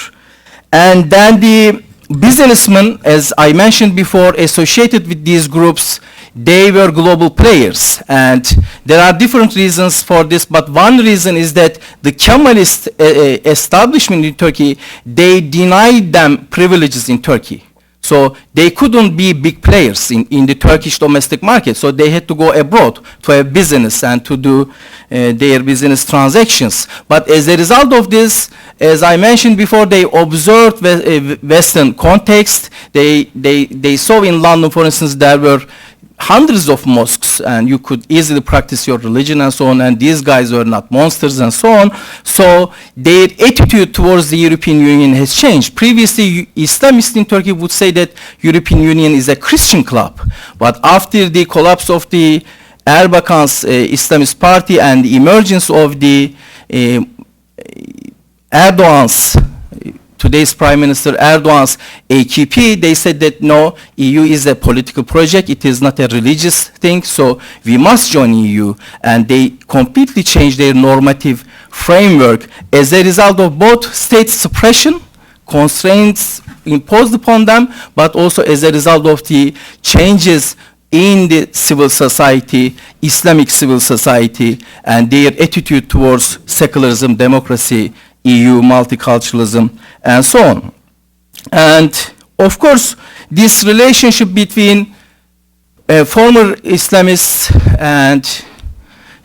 And then the businessmen, as I mentioned before, associated with these groups, they were global players. And there are different reasons for this, but one reason is that the Kemalist establishment in Turkey, they denied them privileges in Turkey. So they couldn't be big players in the Turkish domestic market. So they had to go abroad to have business and to do their business transactions. But as a result of this, as I mentioned before, they observed Western context. They saw in London, for instance, there were hundreds of mosques, and you could easily practice your religion and so on, and these guys were not monsters and so on. So their attitude towards the European Union has changed. Previously, Islamists in Turkey would say that European Union is a Christian club. But after the collapse of the Erbakan's Islamist party and the emergence of the Erdogan's today's Prime Minister Erdogan's AKP, they said that no, EU is a political project, it is not a religious thing, so we must join EU. And they completely changed their normative framework as a result of both state suppression, constraints imposed upon them, but also as a result of the changes in the civil society, Islamic civil society, and their attitude towards secularism, democracy, EU, multiculturalism, and so on. And of course, this relationship between former Islamists and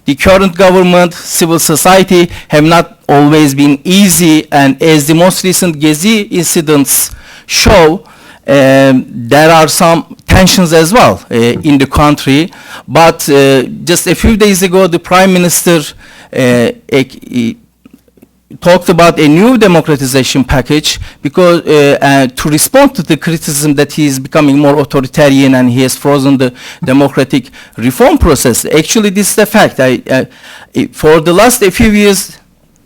the current government, civil society, have not always been easy, and as the most recent Gezi incidents show, there are some tensions as well in the country. But just a few days ago, the Prime Minister talked about a new democratization package because to respond to the criticism that he is becoming more authoritarian and he has frozen the democratic reform process. Actually, this is the fact. For the last few years,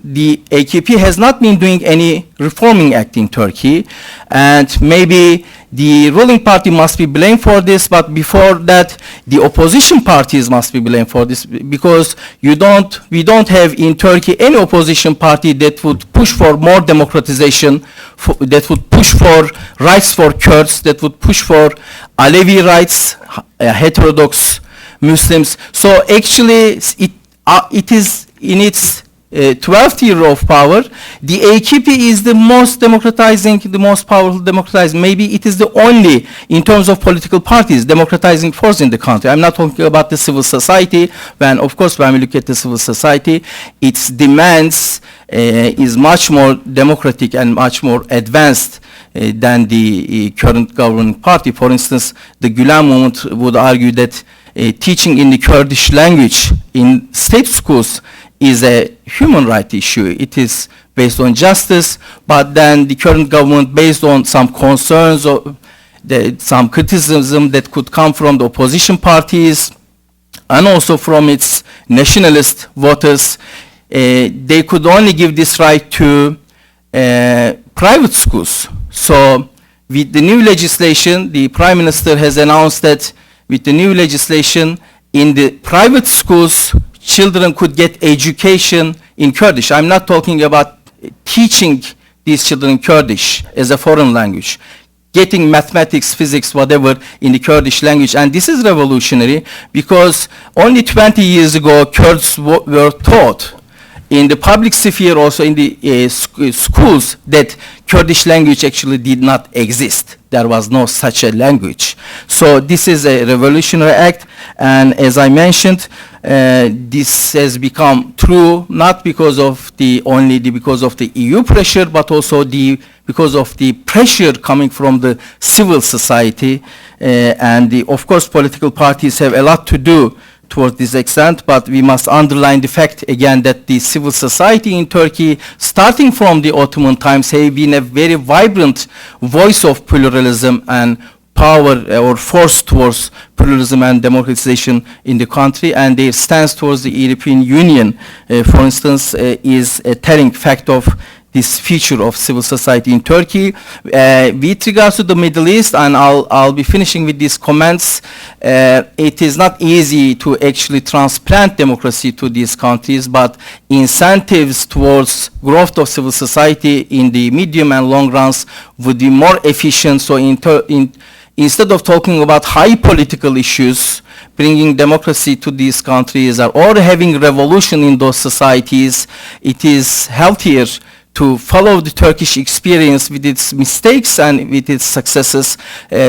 the AKP has not been doing any reforming act in Turkey, and maybe the ruling party must be blamed for this, but before that, the opposition parties must be blamed for this, because we don't have in Turkey any opposition party that would push for more democratization, that would push for rights for Kurds, that would push for Alevi rights, heterodox Muslims. So actually, it is in its 12th year of power. The AKP is the most democratizing, the most powerful democratizing. Maybe it is the only, in terms of political parties, democratizing force in the country. I'm not talking about the civil society. Of course, when we look at the civil society, its demands is much more democratic and much more advanced than the current governing party. For instance, the Gülen movement would argue that teaching in the Kurdish language in state schools is a human right issue. It is based on justice, but then the current government, based on some concerns or some criticism that could come from the opposition parties and also from its nationalist voters, they could only give this right to private schools. So with the new legislation, the Prime Minister has announced that with the new legislation, in the private schools, children could get education in Kurdish. I'm not talking about teaching these children Kurdish as a foreign language, getting mathematics, physics, whatever in the Kurdish language. And this is revolutionary because only 20 years ago, Kurds were taught in the public sphere, also in the schools, that Kurdish language actually did not exist. There was no such a language. So this is a revolutionary act, and as I mentioned, this has become true not because of because of the EU pressure, but also because of the pressure coming from the civil society, and of course political parties have a lot to do towards this extent, but we must underline the fact again that the civil society in Turkey, starting from the Ottoman times, have been a very vibrant voice of pluralism and power or force towards pluralism and democratization in the country, and their stance towards the European Union, for instance, is a telling fact of this feature of civil society in Turkey. With regards to the Middle East, and I'll be finishing with these comments, it is not easy to actually transplant democracy to these countries, but incentives towards growth of civil society in the medium and long runs would be more efficient. So instead of talking about high political issues, bringing democracy to these countries or having revolution in those societies, it is healthier to follow the Turkish experience with its mistakes and with its successes,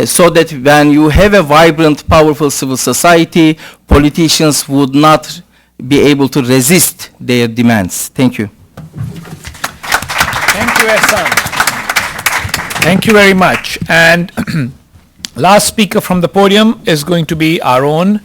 so that when you have a vibrant, powerful civil society, politicians would not be able to resist their demands. Thank you. Thank you, Ehsan. Thank you very much. And last speaker from the podium is going to be our own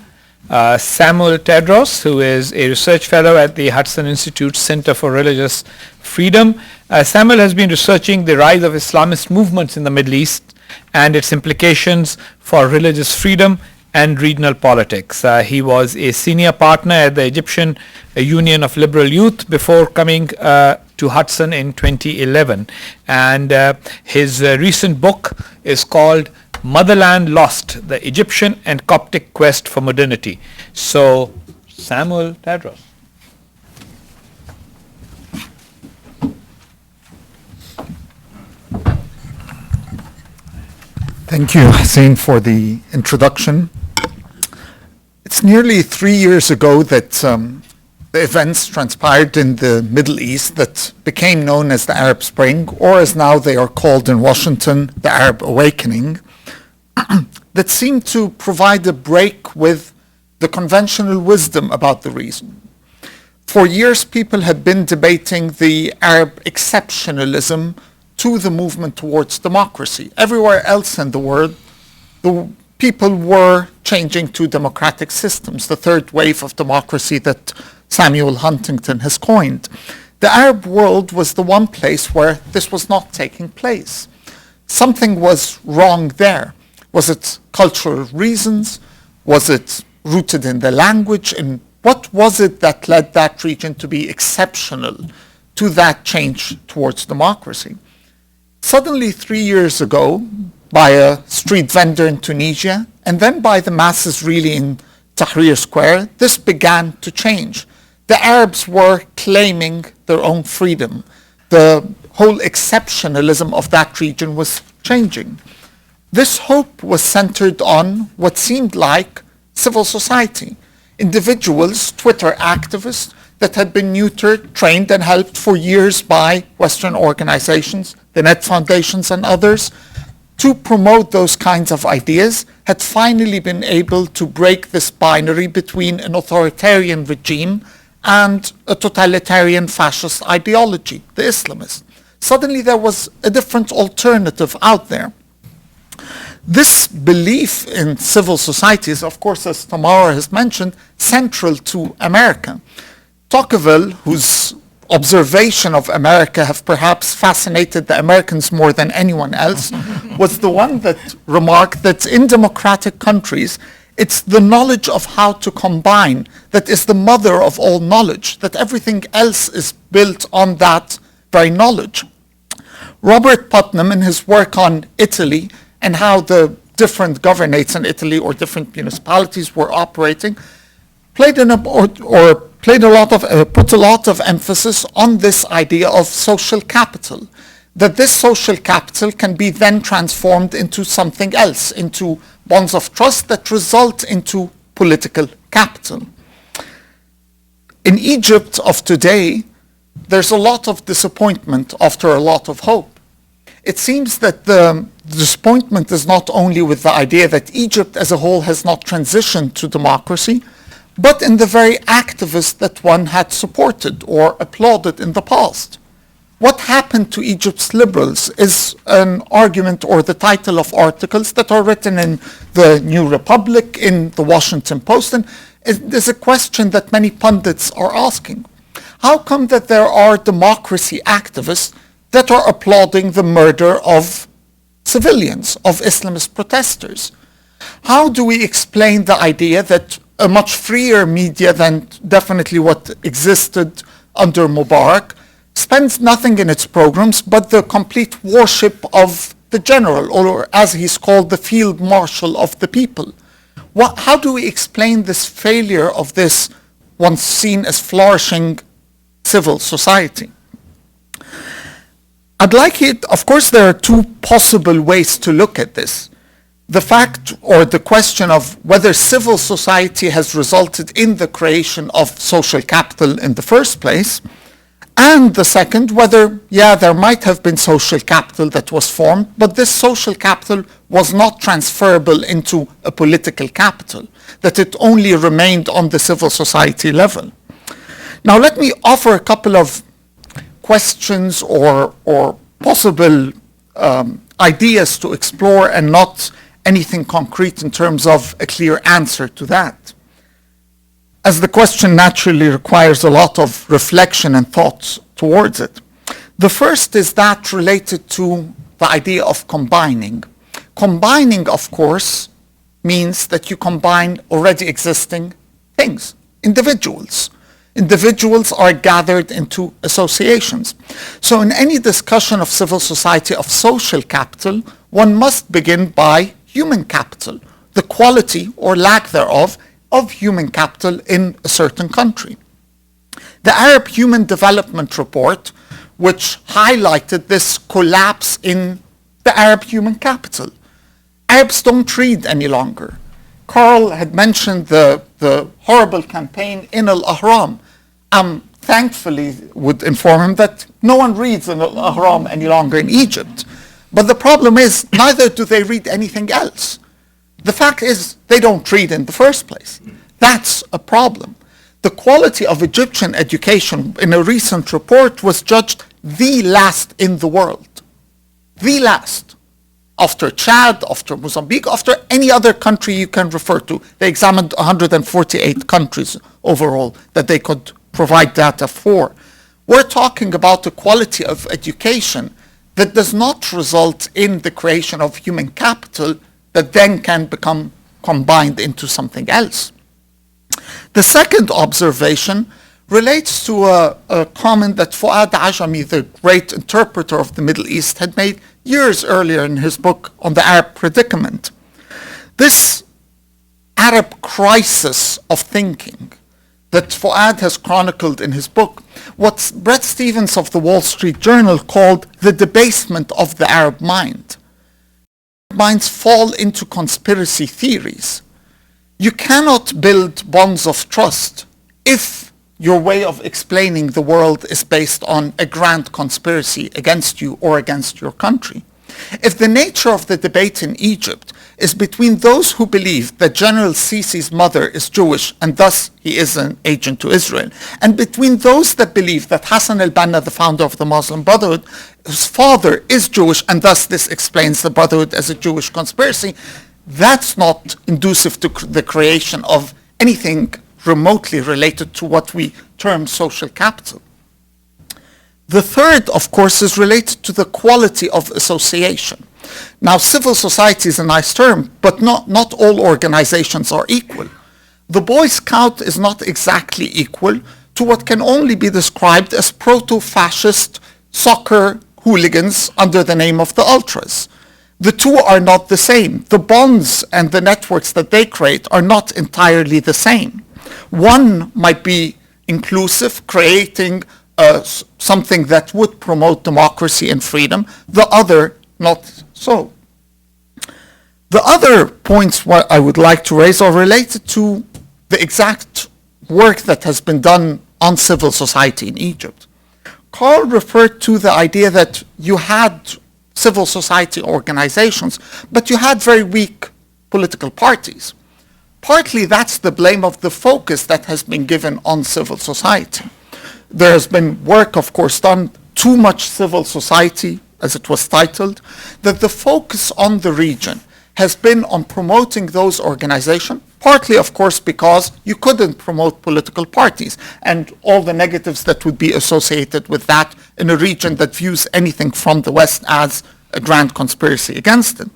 Samuel Tedros, who is a research fellow at the Hudson Institute Center for Religious Freedom. Samuel has been researching the rise of Islamist movements in the Middle East and its implications for religious freedom and regional politics. He was a senior partner at the Egyptian Union of Liberal Youth before coming to Hudson in 2011. And his recent book is called Motherland Lost, the Egyptian and Coptic Quest for Modernity. So, Samuel Tedros. Thank you, Hussein, for the introduction. It's nearly 3 years ago that the events transpired in the Middle East that became known as the Arab Spring, or as now they are called in Washington, the Arab Awakening, that seemed to provide a break with the conventional wisdom about the region. For years, people had been debating the Arab exceptionalism to the movement towards democracy. Everywhere else in the world, the people were changing to democratic systems, the third wave of democracy that Samuel Huntington has coined. The Arab world was the one place where this was not taking place. Something was wrong there. Was it cultural reasons? Was it rooted in the language? And what was it that led that region to be exceptional to that change towards democracy? Suddenly, 3 years ago, by a street vendor in Tunisia, and then by the masses really in Tahrir Square, this began to change. The Arabs were claiming their own freedom. The whole exceptionalism of that region was changing. This hope was centered on what seemed like civil society, individuals, Twitter activists that had been neutered, trained, and helped for years by Western organizations, the Net Foundations and others, to promote those kinds of ideas, had finally been able to break this binary between an authoritarian regime and a totalitarian fascist ideology, the Islamists. Suddenly there was a different alternative out there. This belief in civil society is, of course, as Tamara has mentioned, central to America. Tocqueville, whose observation of America have perhaps fascinated the Americans more than anyone else, was the one that remarked that in democratic countries, it's the knowledge of how to combine that is the mother of all knowledge, that everything else is built on that very knowledge. Robert Putnam, in his work on Italy and how the different governorates in Italy or different municipalities were operating, put a lot of emphasis on this idea of social capital, that this social capital can be then transformed into something else, into bonds of trust that result into political capital. In Egypt of today, there's a lot of disappointment after a lot of hope. It seems that the disappointment is not only with the idea that Egypt as a whole has not transitioned to democracy, but in the very activists that one had supported or applauded in the past. What happened to Egypt's liberals is an argument or the title of articles that are written in the New Republic, in the Washington Post, and there's a question that many pundits are asking. How come that there are democracy activists that are applauding the murder of civilians, of Islamist protesters? How do we explain the idea that a much freer media than definitely what existed under Mubarak spends nothing in its programs but the complete worship of the general, or as he's called, the field marshal of the people? How do we explain this failure of this once seen as flourishing civil society? Of course, there are two possible ways to look at this. The fact or the question of whether civil society has resulted in the creation of social capital in the first place, and the second, whether, there might have been social capital that was formed, but this social capital was not transferable into a political capital, that it only remained on the civil society level. Now, let me offer a couple of questions or possible ideas to explore, and not anything concrete in terms of a clear answer to that, as the question naturally requires a lot of reflection and thought towards it. The first is that related to the idea of combining. Combining, of course, means that you combine already existing things, individuals. Individuals are gathered into associations. So in any discussion of civil society, of social capital, one must begin by human capital, the quality or lack thereof of human capital in a certain country. The Arab Human Development Report, which highlighted this collapse in the Arab human capital. Arabs don't read any longer. Carl had mentioned the horrible campaign in Al-Ahram. Thankfully would inform him that no one reads in Al-Ahram any longer in Egypt. But the problem is, neither do they read anything else. The fact is, they don't read in the first place. That's a problem. The quality of Egyptian education in a recent report was judged the last in the world. The last. After Chad, after Mozambique, after any other country you can refer to. They examined 148 countries overall that they could provide data for. We're talking about a quality of education that does not result in the creation of human capital that then can become combined into something else. The second observation relates to a comment that Fuad Ajami, the great interpreter of the Middle East, had made years earlier in his book on the Arab predicament. This Arab crisis of thinking that Fuad has chronicled in his book, what Bret Stephens of the Wall Street Journal called the debasement of the Arab mind. Minds fall into conspiracy theories. You cannot build bonds of trust if your way of explaining the world is based on a grand conspiracy against you or against your country. If the nature of the debate in Egypt is between those who believe that General Sisi's mother is Jewish and thus he is an agent to Israel, and between those that believe that Hassan al-Banna, the founder of the Muslim Brotherhood, whose father is Jewish and thus this explains the Brotherhood as a Jewish conspiracy, that's not inducive to the creation of anything remotely related to what we term social capital. The third, of course, is related to the quality of association. Now, civil society is a nice term, but not all organizations are equal. The Boy Scout is not exactly equal to what can only be described as proto-fascist soccer hooligans under the name of the Ultras. The two are not the same. The bonds and the networks that they create are not entirely the same. One might be inclusive, creating something that would promote democracy and freedom. The other, not so. The other points what I would like to raise are related to the exact work that has been done on civil society in Egypt. Carl referred to the idea that you had civil society organizations, but you had very weak political parties. Partly that's the blame of the focus that has been given on civil society. There has been work, of course, done, Too Much Civil Society, as it was titled, that the focus on the region has been on promoting those organizations, partly, of course, because you couldn't promote political parties and all the negatives that would be associated with that in a region that views anything from the West as a grand conspiracy against it.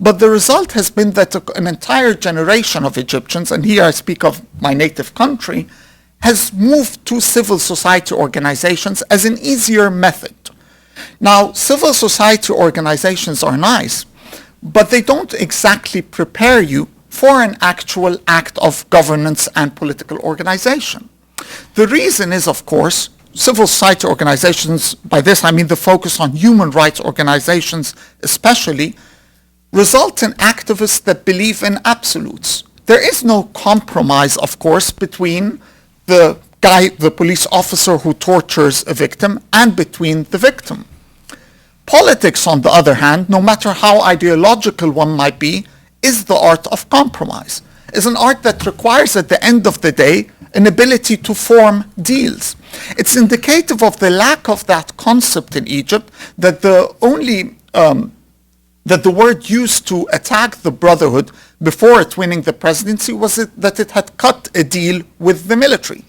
But the result has been that an entire generation of Egyptians, and here I speak of my native country, has moved to civil society organizations as an easier method. Now, civil society organizations are nice, but they don't exactly prepare you for an actual act of governance and political organization. The reason is, of course, civil society organizations, by this I mean the focus on human rights organizations especially, result in activists that believe in absolutes. There is no compromise, of course, between the police officer who tortures a victim and between the victim. Politics, on the other hand, no matter how ideological one might be, is the art of compromise, is an art that requires at the end of the day an ability to form deals. It's indicative of the lack of that concept in Egypt that the word used to attack the Brotherhood before it winning the presidency was that it had cut a deal with the military.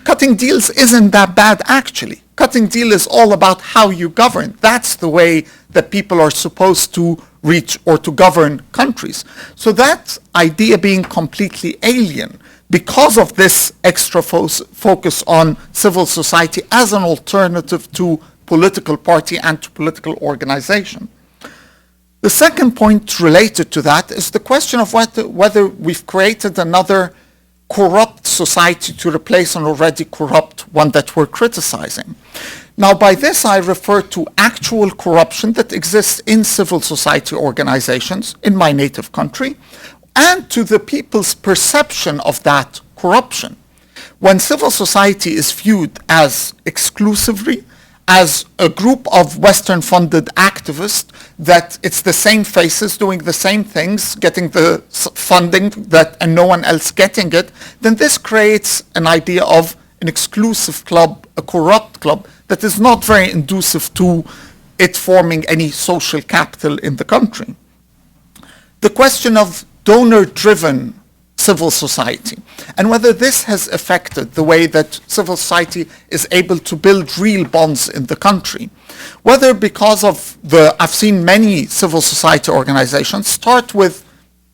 Cutting deals isn't that bad, actually. Cutting deal is all about how you govern. That's the way that people are supposed to reach or to govern countries. So that idea being completely alien because of this extra focus on civil society as an alternative to political party and to political organization. The second point related to that is the question of whether we've created another corrupt society to replace an already corrupt one that we're criticizing. Now, by this I refer to actual corruption that exists in civil society organizations in my native country, and to the people's perception of that corruption. When civil society is viewed as exclusively as a group of Western-funded activists, that it's the same faces doing the same things, getting the funding and no one else getting it, then this creates an idea of an exclusive club, a corrupt club, that is not very conducive to it forming any social capital in the country. The question of donor-driven civil society, and whether this has affected the way that civil society is able to build real bonds in the country. Whether because of I've seen many civil society organizations start with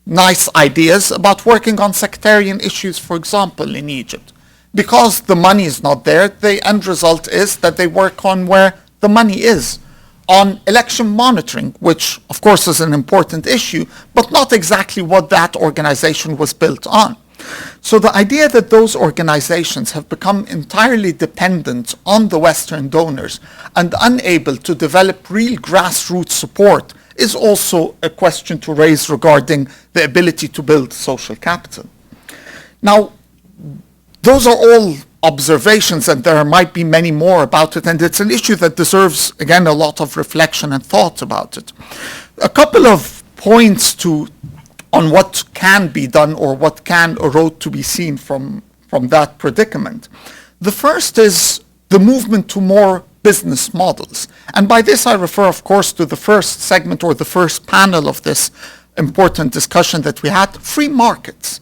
nice ideas about working on sectarian issues, for example, in Egypt. Because the money is not there, the end result is that they work on where the money is. On election monitoring, which of course is an important issue, but not exactly what that organization was built on. So the idea that those organizations have become entirely dependent on the Western donors and unable to develop real grassroots support is also a question to raise regarding the ability to build social capital. Now, those are all observations, and there might be many more about it, and it's an issue that deserves, again, a lot of reflection and thought about it. A couple of points on what can be done or what can or ought to be seen from that predicament. The first is the movement to more business models. And by this I refer, of course, to the first segment or the first panel of this important discussion that we had, free markets.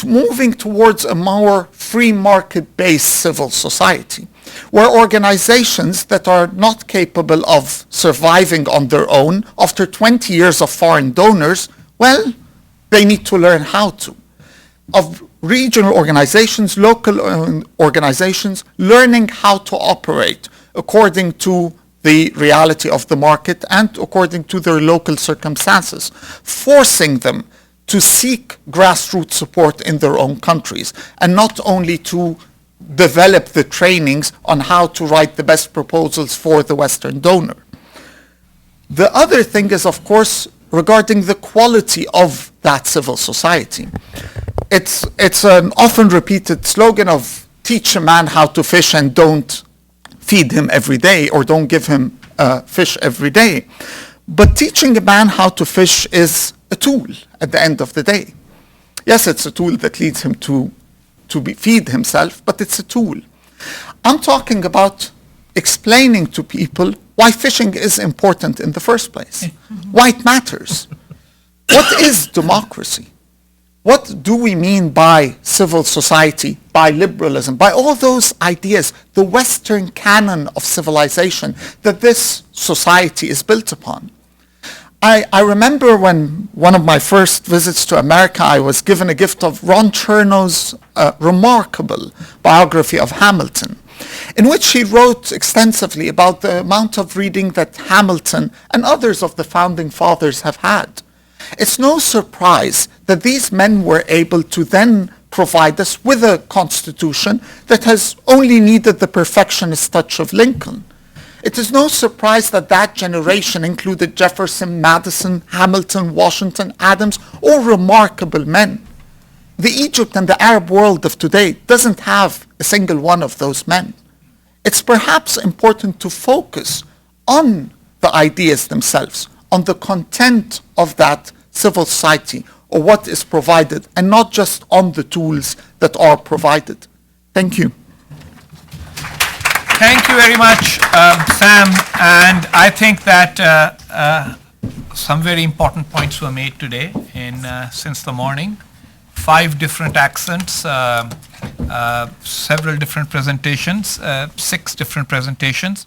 Moving towards a more free market-based civil society, where organizations that are not capable of surviving on their own after 20 years of foreign donors, well, they need to learn how to. Of regional organizations, local organizations, learning how to operate according to the reality of the market and according to their local circumstances, forcing them to seek grassroots support in their own countries, and not only to develop the trainings on how to write the best proposals for the Western donor. The other thing is, of course, regarding the quality of that civil society. It's an often repeated slogan of teach a man how to fish and don't feed him every day or don't give him fish every day. But teaching a man how to fish is a tool at the end of the day. Yes, it's a tool that leads him to feed himself, but it's a tool. I'm talking about explaining to people why fishing is important in the first place, why it matters. What is democracy? What do we mean by civil society, by liberalism, by all those ideas, the Western canon of civilization that this society is built upon? I remember when one of my first visits to America, I was given a gift of Ron Chernow's remarkable biography of Hamilton, in which he wrote extensively about the amount of reading that Hamilton and others of the founding fathers have had. It's no surprise that these men were able to then provide us with a constitution that has only needed the perfectionist touch of Lincoln. It is no surprise that that generation included Jefferson, Madison, Hamilton, Washington, Adams, all remarkable men. The Egypt and the Arab world of today doesn't have a single one of those men. It's perhaps important to focus on the ideas themselves, on the content of that civil society, or what is provided, and not just on the tools that are provided. Thank you. Thank you very much, Sam. And I think that some very important points were made today since the morning. 5 different accents, several different presentations, 6 different presentations.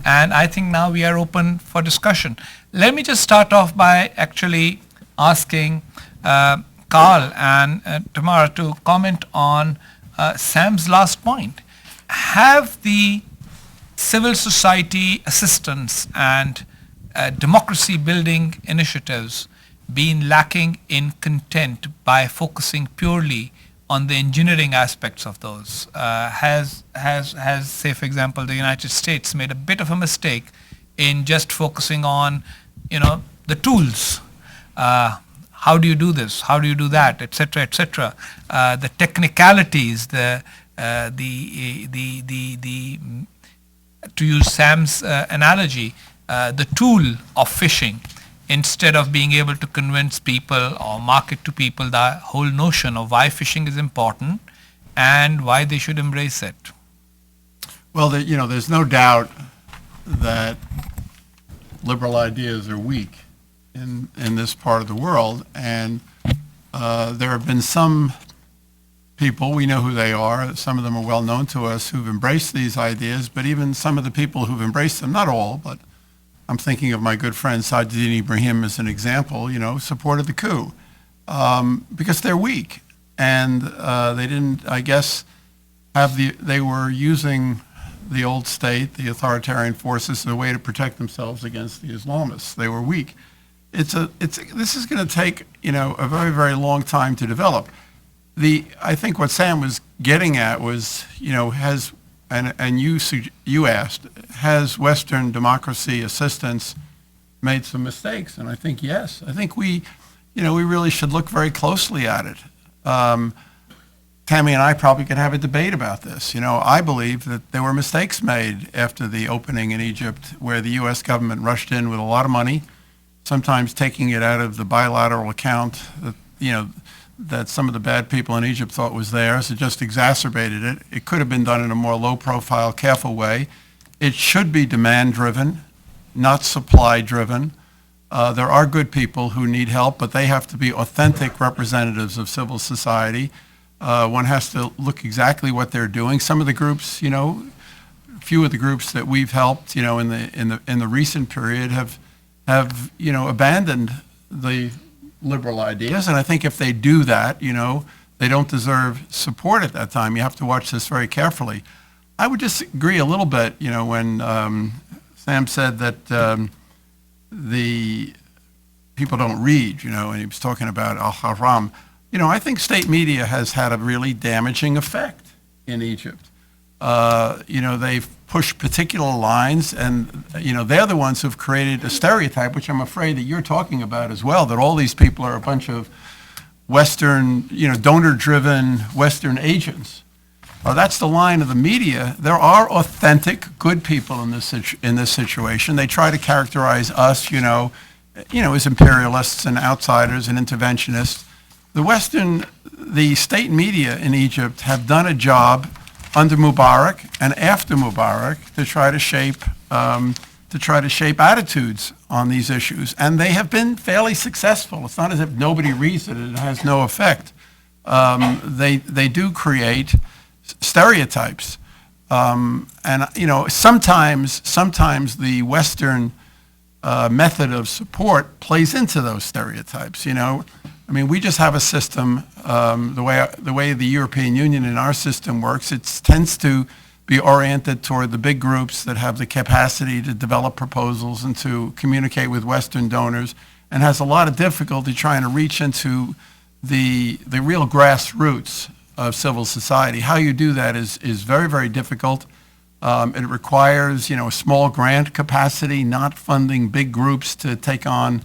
And I think now we are open for discussion. Let me just start off by actually asking Carl and Tamara to comment on Sam's last point. Have the civil society assistance and democracy building initiatives been lacking in content by focusing purely on the engineering aspects of those? Has, say, for example, the United States made a bit of a mistake in just focusing on, the tools? How do you do this? How do you do that? Et cetera, the technicalities, to use Sam's analogy, the tool of fishing, instead of being able to convince people or market to people the whole notion of why fishing is important and why they should embrace it. Well, there's no doubt that liberal ideas are weak in this part of the world, and there have been some people, we know who they are, some of them are well known to us, who've embraced these ideas, but even some of the people who've embraced them, not all, but I'm thinking of my good friend Saadin Ibrahim as an example, supported the coup because they're weak, and they didn't, I guess, they were using the old state, the authoritarian forces, as a way to protect themselves against the Islamists. They were weak. This is going to take, a very, very long time to develop. I think what Sam was getting at was, you asked, has Western democracy assistance made some mistakes? And I think yes. I think we really should look very closely at it. Tammy and I probably could have a debate about this. I believe that there were mistakes made after the opening in Egypt, where the U.S. government rushed in with a lot of money, sometimes taking it out of the bilateral account that some of the bad people in Egypt thought was theirs. It just exacerbated it. It could have been done in a more low-profile, careful way. It should be demand-driven, not supply-driven. There are good people who need help, but they have to be authentic representatives of civil society. One has to look exactly what they're doing. Some of the groups, few of the groups that we've helped, in the recent period have abandoned the liberal ideas, and I think if they do that, they don't deserve support at that time. You have to watch this very carefully. I would disagree a little bit, when Sam said that the people don't read, and he was talking about al-Haram. I think state media has had a really damaging effect in Egypt. They've pushed particular lines, and they're the ones who've created a stereotype, which I'm afraid that you're talking about as well, that all these people are a bunch of Western, donor-driven Western agents. That's the line of the media. There are authentic, good people in this situation. They try to characterize us, as imperialists and outsiders and interventionists. The state media in Egypt have done a job under Mubarak and after Mubarak to try to shape attitudes on these issues, and they have been fairly successful. It's not as if nobody reads it; it has no effect. They do create stereotypes, and sometimes the Western method of support plays into those stereotypes. We just have a system. The way the European Union in our system works, it tends to be oriented toward the big groups that have the capacity to develop proposals and to communicate with Western donors, and has a lot of difficulty trying to reach into the real grassroots of civil society. How you do that is very, very difficult. It requires, a small grant capacity, not funding big groups to take on,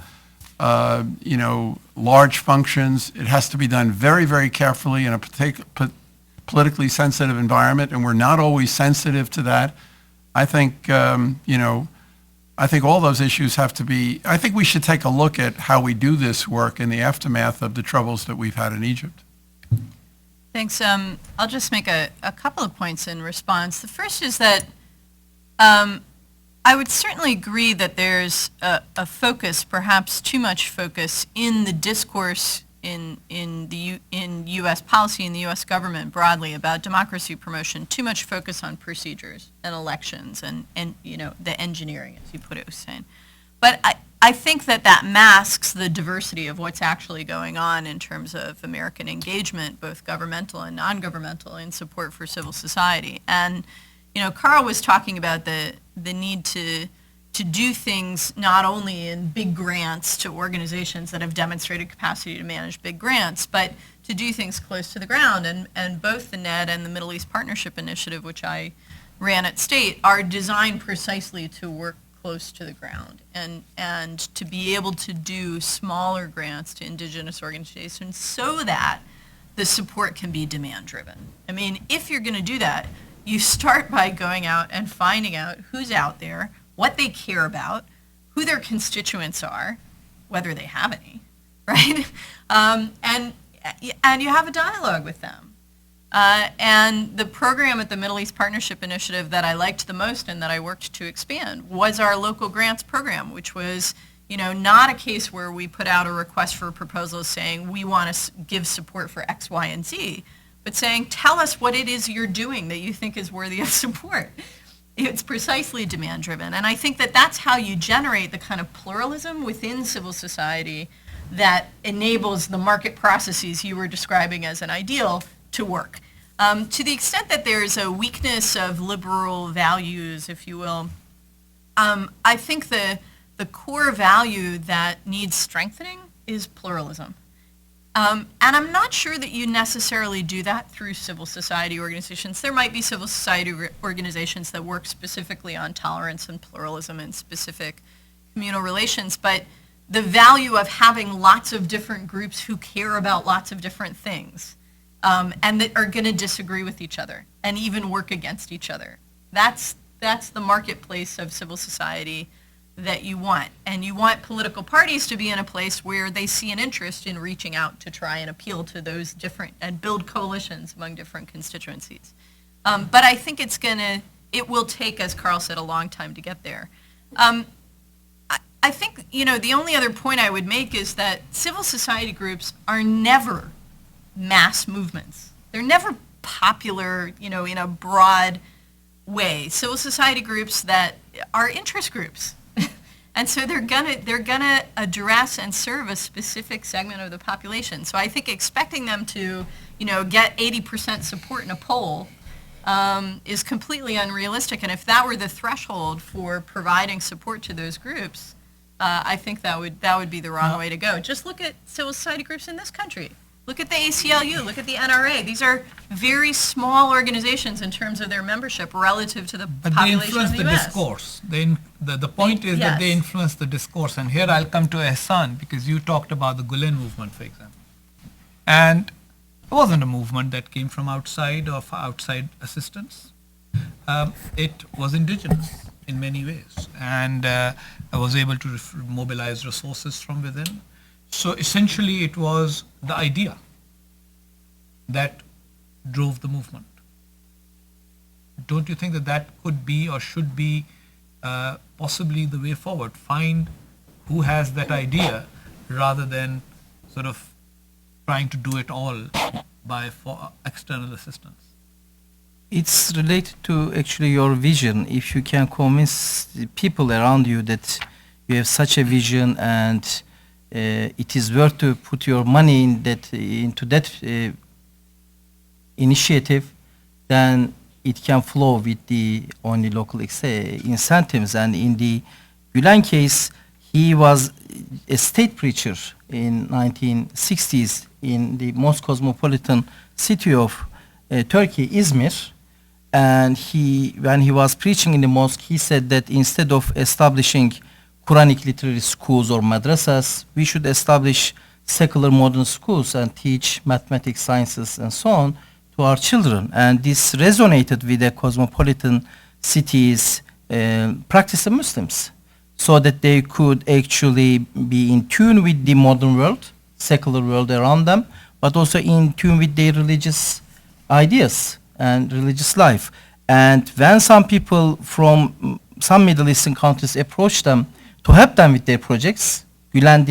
large functions. It has to be done very, very carefully in a politically sensitive environment, and we're not always sensitive to that. I think, I think all those issues have to be, I think we should take a look at how we do this work in the aftermath of the troubles that we've had in Egypt. Thanks. I'll just make a couple of points in response. The first is that I would certainly agree that there's a focus, perhaps too much focus, in the discourse in U.S. policy, in the U.S. government broadly, about democracy promotion, too much focus on procedures and elections and the engineering, as you put it, Hussein. But I think that masks the diversity of what's actually going on in terms of American engagement, both governmental and non-governmental, in support for civil society. And, Carl was talking about the need to do things not only in big grants to organizations that have demonstrated capacity to manage big grants, but to do things close to the ground. And both the NED and the Middle East Partnership Initiative, which I ran at State, are designed precisely to work close to the ground and to be able to do smaller grants to indigenous organizations so that the support can be demand driven. I mean, if you're going to do that, you start by going out and finding out who's out there, what they care about, who their constituents are, whether they have any, right? And you have a dialogue with them. And the program at the Middle East Partnership Initiative that I liked the most and that I worked to expand was our local grants program, which was, not a case where we put out a request for proposals saying we want to give support for X, Y, and Z, but saying, tell us what it is you're doing that you think is worthy of support. It's precisely demand driven. And I think that that's how you generate the kind of pluralism within civil society that enables the market processes you were describing as an ideal to work. To the extent that there's a weakness of liberal values, if you will, I think the core value that needs strengthening is pluralism. And I'm not sure that you necessarily do that through civil society organizations. There might be civil society organizations that work specifically on tolerance and pluralism and specific communal relations, but the value of having lots of different groups who care about lots of different things and that are going to disagree with each other and even work against each other. That's the marketplace of civil society that you want. And you want political parties to be in a place where they see an interest in reaching out to try and appeal to those different and build coalitions among different constituencies. But I think it will take, as Carl said, a long time to get there. I think, the only other point I would make is that civil society groups are never mass movements. They're never popular, in a broad way. Civil society groups that are interest groups. And so they're gonna address and serve a specific segment of the population. So I think expecting them to, get 80% support in a poll is completely unrealistic. And if that were the threshold for providing support to those groups, I think that would be the wrong way to go. Just look at civil society groups in this country. Look at the ACLU, look at the NRA. These are very small organizations in terms of their membership relative to the population of the US. But they influence the discourse. The point is that they influence the discourse. And here I'll come to Ehsan, because you talked about the Gulen movement, for example. And It wasn't a movement that came from outside or outside assistance. It was indigenous in many ways, and I was able to mobilize resources from within. So essentially it was the idea that drove the movement. Don't you think that that could be or should be possibly the way forward? Find who has that idea rather than sort of trying to do it all by external assistance. It's related to actually your vision. If you can convince the people around you that you have such a vision and it is worth to put your money into that initiative, then it can flow with the only local incentives. And in the Gülen case, he was a state preacher in 1960s in the most cosmopolitan city of Turkey, Izmir. And when he was preaching in the mosque, he said that instead of establishing Quranic literary schools or madrasas, we should establish secular modern schools and teach mathematics, sciences, and so on to our children. And this resonated with the cosmopolitan cities practicing Muslims, so that they could actually be in tune with the modern world, secular world around them, but also in tune with their religious ideas and religious life. And when some people from some Middle Eastern countries approached them to help them with their projects, Gülen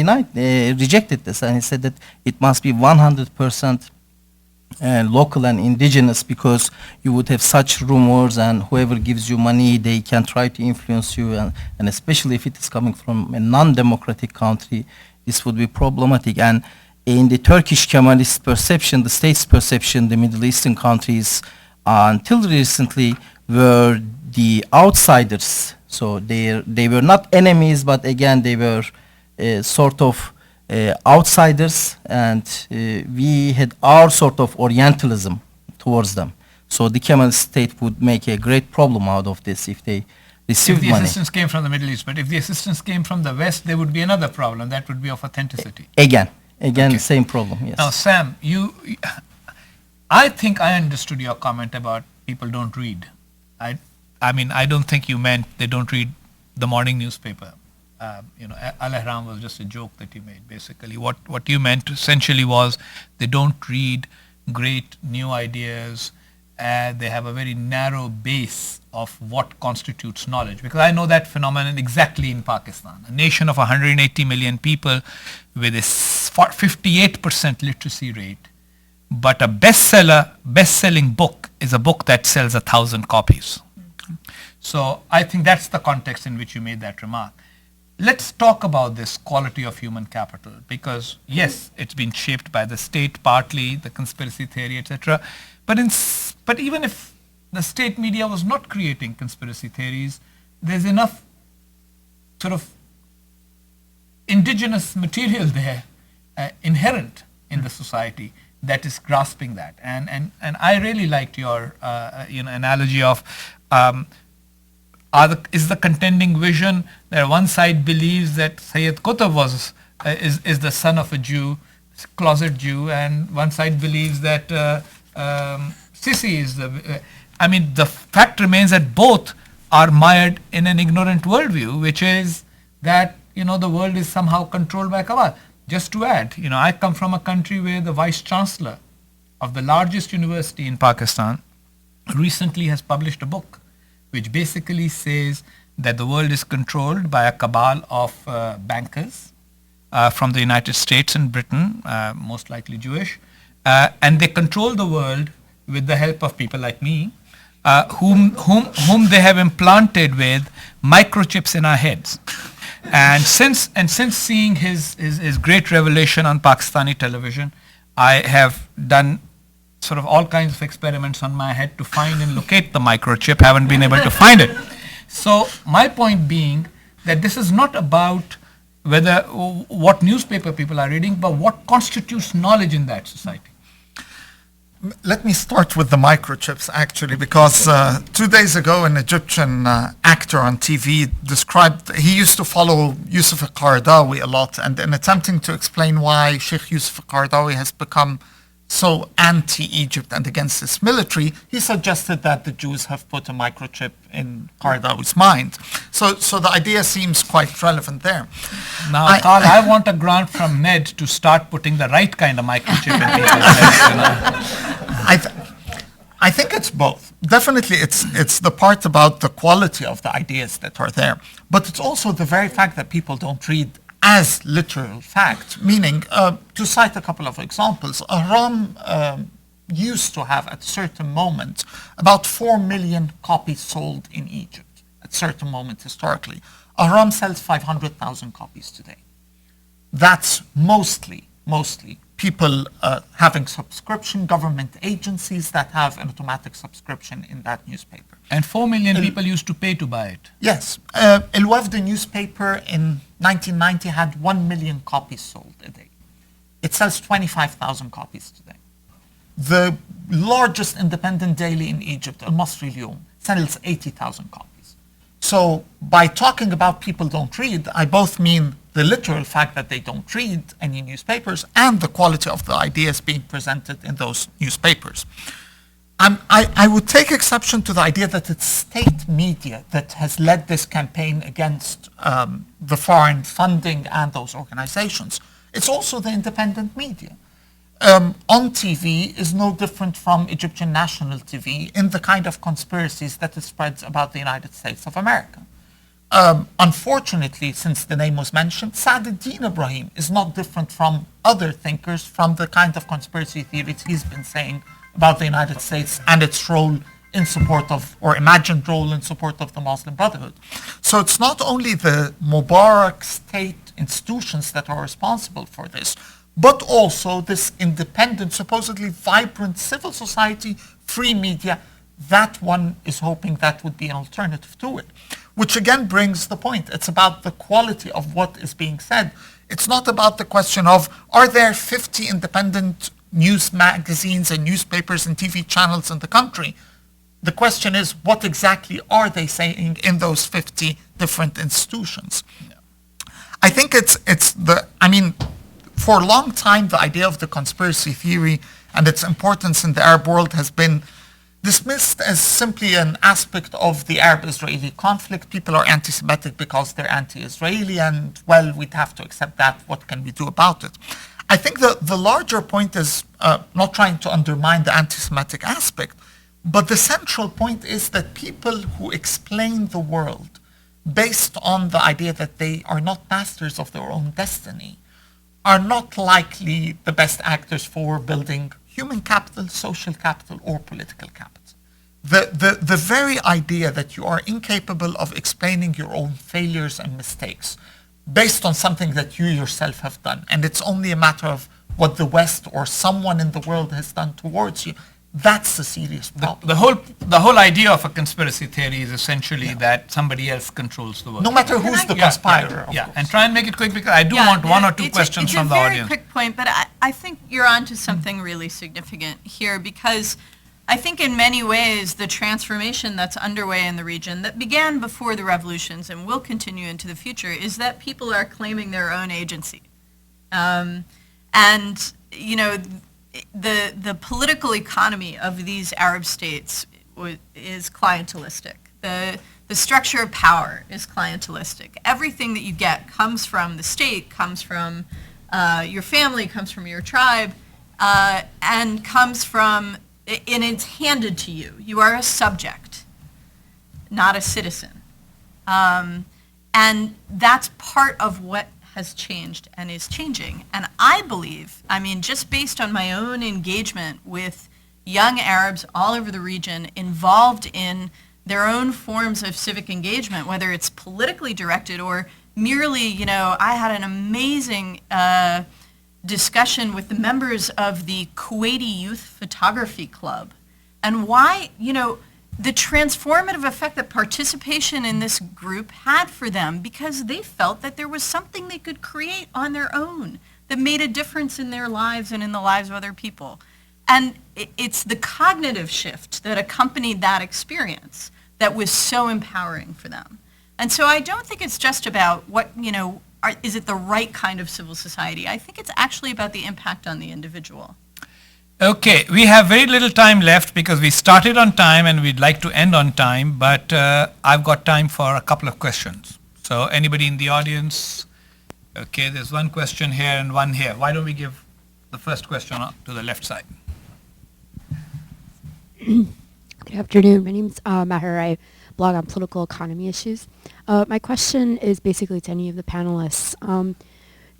rejected this, and he said that it must be 100% local and indigenous, because you would have such rumors, and whoever gives you money, they can try to influence you, and especially if it is coming from a non-democratic country, this would be problematic. And in the Turkish Kemalist perception, the state's perception, the Middle Eastern countries, until recently, were the outsiders. So they were not enemies, but again, they were sort of outsiders, and we had our sort of Orientalism towards them. So the Kemalist state would make a great problem out of this if they received money. If the assistance came from the Middle East, but if the assistance came from the West, there would be another problem. That would be of authenticity. Again, Okay. same problem, yes. Now, Sam, I think I understood your comment about people don't read. I mean, I don't think you meant they don't read the morning newspaper. Al-Ahram was just a joke that you made, basically. What you meant essentially was they don't read great new ideas. They have a very narrow base of what constitutes knowledge. Because I know that phenomenon exactly in Pakistan, a nation of 180 million people with a 58% literacy rate. But a best-selling book is a book that sells 1,000 copies. So I think that's the context in which you made that remark. Let's talk about this quality of human capital, because yes, it's been shaped by the state partly, the conspiracy theory, etc. But even if the state media was not creating conspiracy theories, there's enough sort of indigenous material there inherent in the society that is grasping that. And I really liked your analogy of is the contending vision that one side believes that Sayyid Qutb is the son of a Jew, closet Jew, and one side believes that Sisi is the... the fact remains that both are mired in an ignorant worldview, which is that, the world is somehow controlled by Kabal. Just to add, I come from a country where the vice chancellor of the largest university in Pakistan recently has published a book which basically says that the world is controlled by a cabal of bankers from the United States and Britain, most likely Jewish, and they control the world with the help of people like me, whom they have implanted with microchips in our heads. And since seeing his great revelation on Pakistani television, I have done sort of all kinds of experiments on my head to find and locate the microchip. Haven't been able to find it. So my point being that this is not about what newspaper people are reading, but what constitutes knowledge in that society. Let me start with the microchips, actually, because 2 days ago an Egyptian actor on TV described, he used to follow Yusuf al-Qaradawi a lot, and in attempting to explain why Sheikh Yusuf al-Qaradawi has become so anti-Egypt and against its military, he suggested that the Jews have put a microchip in Kardaw's mind. So the idea seems quite relevant there. Now, Carl, I want a grant from Ned to start putting the right kind of microchip in people's heads, you know. I think it's both. Definitely it's the part about the quality of the ideas that are there, but it's also the very fact that people don't read as literal fact, meaning, to cite a couple of examples, Ahram used to have at a certain moment about 4 million copies sold in Egypt at a certain moment historically. Ahram sells 500,000 copies today. That's mostly people having subscription, government agencies that have an automatic subscription in that newspaper. And 4 million people used to pay to buy it. Yes. El Wafd newspaper in 1990 had 1 million copies sold a day. It sells 25,000 copies today. The largest independent daily in Egypt, Al Masri Al-Yawm, sells 80,000 copies. So by talking about people don't read, I both mean the literal fact that they don't read any newspapers and the quality of the ideas being presented in those newspapers. I would take exception to the idea that it's state media that has led this campaign against the foreign funding and those organizations. It's also the independent media. On TV is no different from Egyptian national TV in the kind of conspiracies that it spreads about the United States of America. Unfortunately, since the name was mentioned, Sa'd-ad-Din Ibrahim is not different from other thinkers from the kind of conspiracy theories he's been saying about the United States and its role in support of, or imagined role in support of the Muslim Brotherhood. So it's not only the Mubarak state institutions that are responsible for this, but also this independent, supposedly vibrant civil society, free media, that one is hoping that would be an alternative to it. Which again brings the point. It's about the quality of what is being said. It's not about the question of, are there 50 independent news magazines and newspapers and TV channels in the country? The question is, what exactly are they saying in those 50 different institutions? I think for a long time, the idea of the conspiracy theory and its importance in the Arab world has been dismissed as simply an aspect of the Arab-Israeli conflict. People are anti-Semitic because they're anti-Israeli, and well, we'd have to accept that. What can we do about it? I think the larger point is not trying to undermine the anti-Semitic aspect, but the central point is that people who explain the world based on the idea that they are not masters of their own destiny are not likely the best actors for building human capital, social capital, or political capital. The very idea that you are incapable of explaining your own failures and mistakes based on something that you yourself have done, and it's only a matter of what the West or someone in the world has done towards you, that's a serious problem. The whole idea of a conspiracy theory is essentially that somebody else controls the world. No matter who's the conspirer. Yeah, and try and make it quick because I do want one or two questions from the audience. It's a very quick point, but I think you're onto something really significant here, because I think in many ways the transformation that's underway in the region that began before the revolutions and will continue into the future is that people are claiming their own agency. And, you know, the political economy of these Arab states is clientelistic. The structure of power is clientelistic. Everything that you get comes from the state, comes from your family, comes from your tribe, and comes from, and it's handed to you. You are a subject, not a citizen. And that's part of what has changed and is changing. And I believe, I mean, just based on my own engagement with young Arabs all over the region involved in their own forms of civic engagement, whether it's politically directed or merely, you know, I had an amazing discussion with the members of the Kuwaiti Youth Photography Club, and why, you know, the transformative effect that participation in this group had for them, because they felt that there was something they could create on their own that made a difference in their lives and in the lives of other people. And it's the cognitive shift that accompanied that experience that was so empowering for them. And so I don't think it's just about what, you know, is it the right kind of civil society? I think it's actually about the impact on the individual. Okay, we have very little time left because we started on time and we'd like to end on time, but I've got time for a couple of questions. So anybody in the audience? Okay, there's one question here and one here. Why don't we give the first question to the left side? Good afternoon. My name's Maher. I blog on political economy issues. My question is basically to any of the panelists.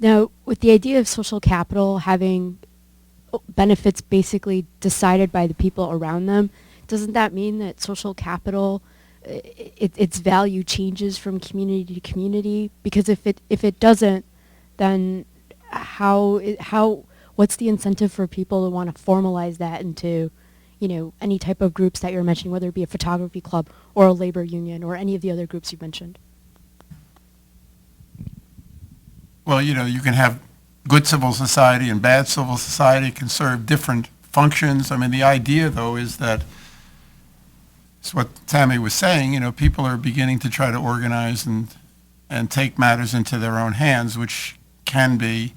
Now, with the idea of social capital having benefits basically decided by the people around them, doesn't that mean that social capital, its value changes from community to community? Because if it doesn't, then what's the incentive for people to want to formalize that into, any type of groups that you're mentioning, whether it be a photography club or a labor union or any of the other groups you mentioned? Well, you can have good civil society and bad civil society can serve different functions. I mean, the idea, though, is that it's what Tammy was saying, people are beginning to try to organize and take matters into their own hands, which can be,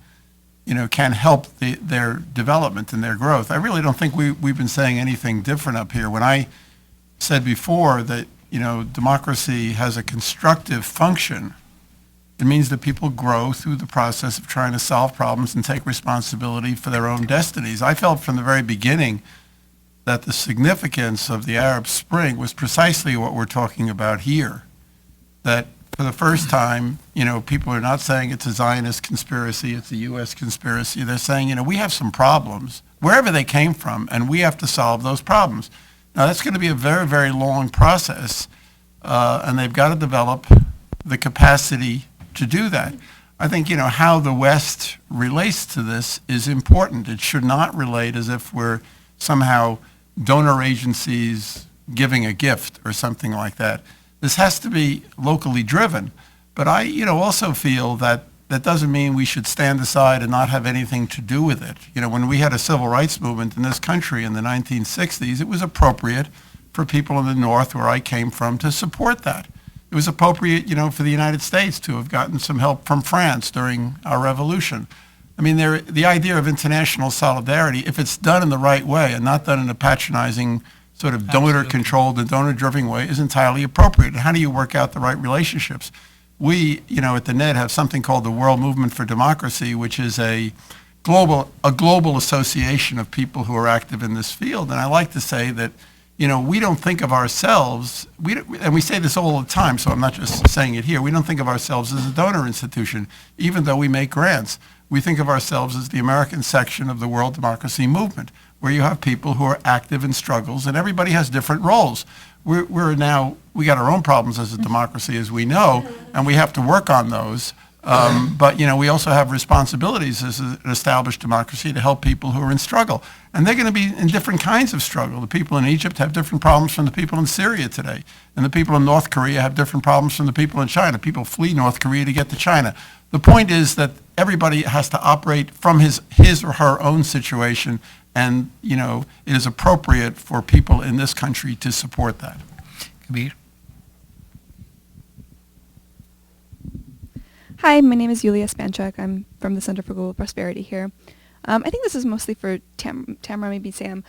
can help their development and their growth. I really don't think we've been saying anything different up here. When I said before that, democracy has a constructive function, it means that people grow through the process of trying to solve problems and take responsibility for their own destinies. I felt from the very beginning that the significance of the Arab Spring was precisely what we're talking about here. That for the first time, people are not saying it's a Zionist conspiracy, it's a U.S. conspiracy. They're saying, we have some problems, wherever they came from, and we have to solve those problems. Now, that's going to be a very, very long process, and they've got to develop the capacity to do that. I think, how the West relates to this is important. It should not relate as if we're somehow donor agencies giving a gift or something like that. This has to be locally driven. But I, also feel that that doesn't mean we should stand aside and not have anything to do with it. When we had a civil rights movement in this country in the 1960s, it was appropriate for people in the North, where I came from, to support that. It was appropriate, for the United States to have gotten some help from France during our revolution. I mean, the idea of international solidarity, if it's done in the right way and not done in a patronizing sort of donor-controlled and donor-driven way, is entirely appropriate. And how do you work out the right relationships? We, at the NED have something called the World Movement for Democracy, which is a global association of people who are active in this field. And I like to say that we don't think of ourselves, and we say this all the time, so I'm not just saying it here, we don't think of ourselves as a donor institution, even though we make grants. We think of ourselves as the American section of the World Democracy Movement, where you have people who are active in struggles, and everybody has different roles. We got our own problems as a democracy, as we know, and we have to work on those. But, we also have responsibilities as an established democracy to help people who are in struggle. And they're going to be in different kinds of struggle. The people in Egypt have different problems from the people in Syria today. And the people in North Korea have different problems from the people in China. People flee North Korea to get to China. The point is that everybody has to operate from his or her own situation. And, it is appropriate for people in this country to support that. Kabir? Hi, my name is Yulia Spanchuk. I'm from the Center for Global Prosperity here. I think this is mostly for Tamara, maybe Sam.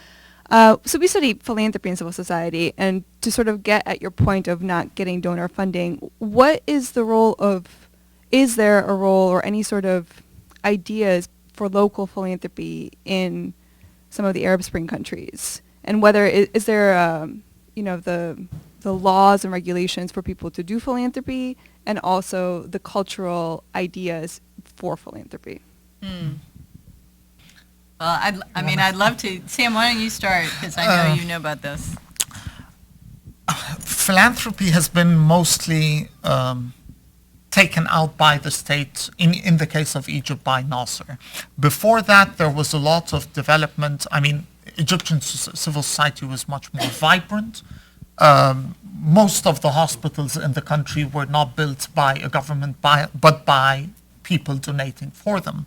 So we study philanthropy and civil society, and to sort of get at your point of not getting donor funding, what is the role of, is there a role or any sort of ideas for local philanthropy in some of the Arab Spring countries? And whether, is there, the laws and regulations for people to do philanthropy, and also the cultural ideas for philanthropy? Well, I'd love to. Sam, why don't you start? Because I know you know about this. Philanthropy has been mostly taken out by the state, in the case of Egypt, by Nasser. Before that, there was a lot of development. I mean, Egyptian civil society was much more vibrant. Most of the hospitals in the country were not built by a government, but by people donating for them.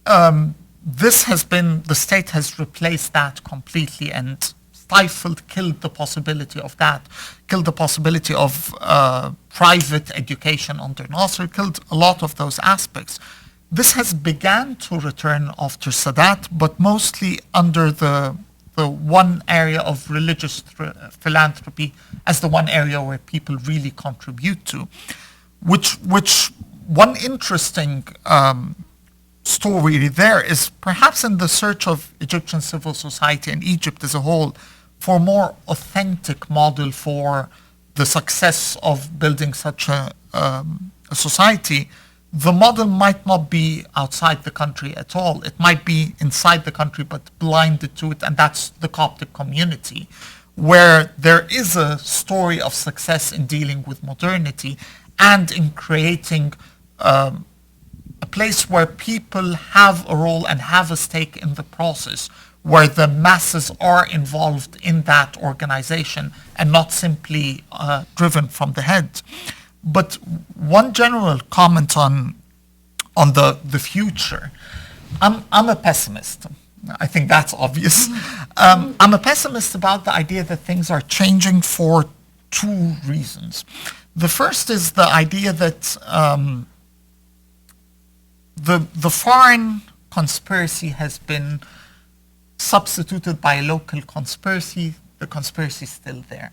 The state has replaced that completely and stifled, killed the possibility of that, killed the possibility of private education under Nasser, killed a lot of those aspects. This has begun to return after Sadat, but mostly under the one area of religious philanthropy as the one area where people really contribute to, which one interesting story there is perhaps in the search of Egyptian civil society and Egypt as a whole for a more authentic model for the success of building such a society. The model might not be outside the country at all. It might be inside the country, but blinded to it, and that's the Coptic community, where there is a story of success in dealing with modernity and in creating a place where people have a role and have a stake in the process, where the masses are involved in that organization and not simply driven from the head. But one general comment on the future. I'm a pessimist. I think that's obvious. I'm a pessimist about the idea that things are changing for two reasons. The first is the idea that the foreign conspiracy has been substituted by a local conspiracy. The conspiracy is still there.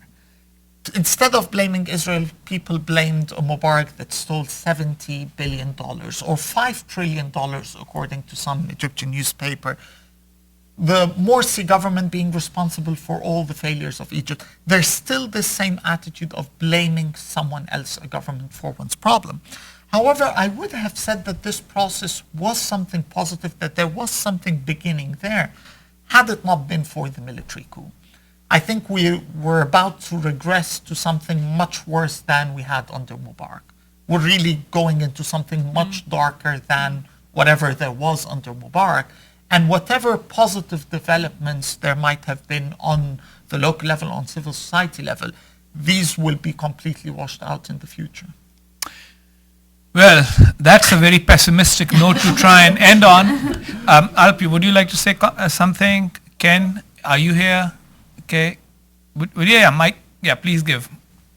Instead of blaming Israel, people blamed a Mubarak that stole $70 billion or $5 trillion, according to some Egyptian newspaper. The Morsi government being responsible for all the failures of Egypt. There's still this same attitude of blaming someone else, a government, for one's problem. However, I would have said that this process was something positive, that there was something beginning there, had it not been for the military coup. I think we were about to regress to something much worse than we had under Mubarak. We're really going into something much darker than whatever there was under Mubarak. And whatever positive developments there might have been on the local level, on civil society level, these will be completely washed out in the future. Well, that's a very pessimistic note to try and end on. Alpi, would you like to say something? Ken, are you here? Okay. Mike, please give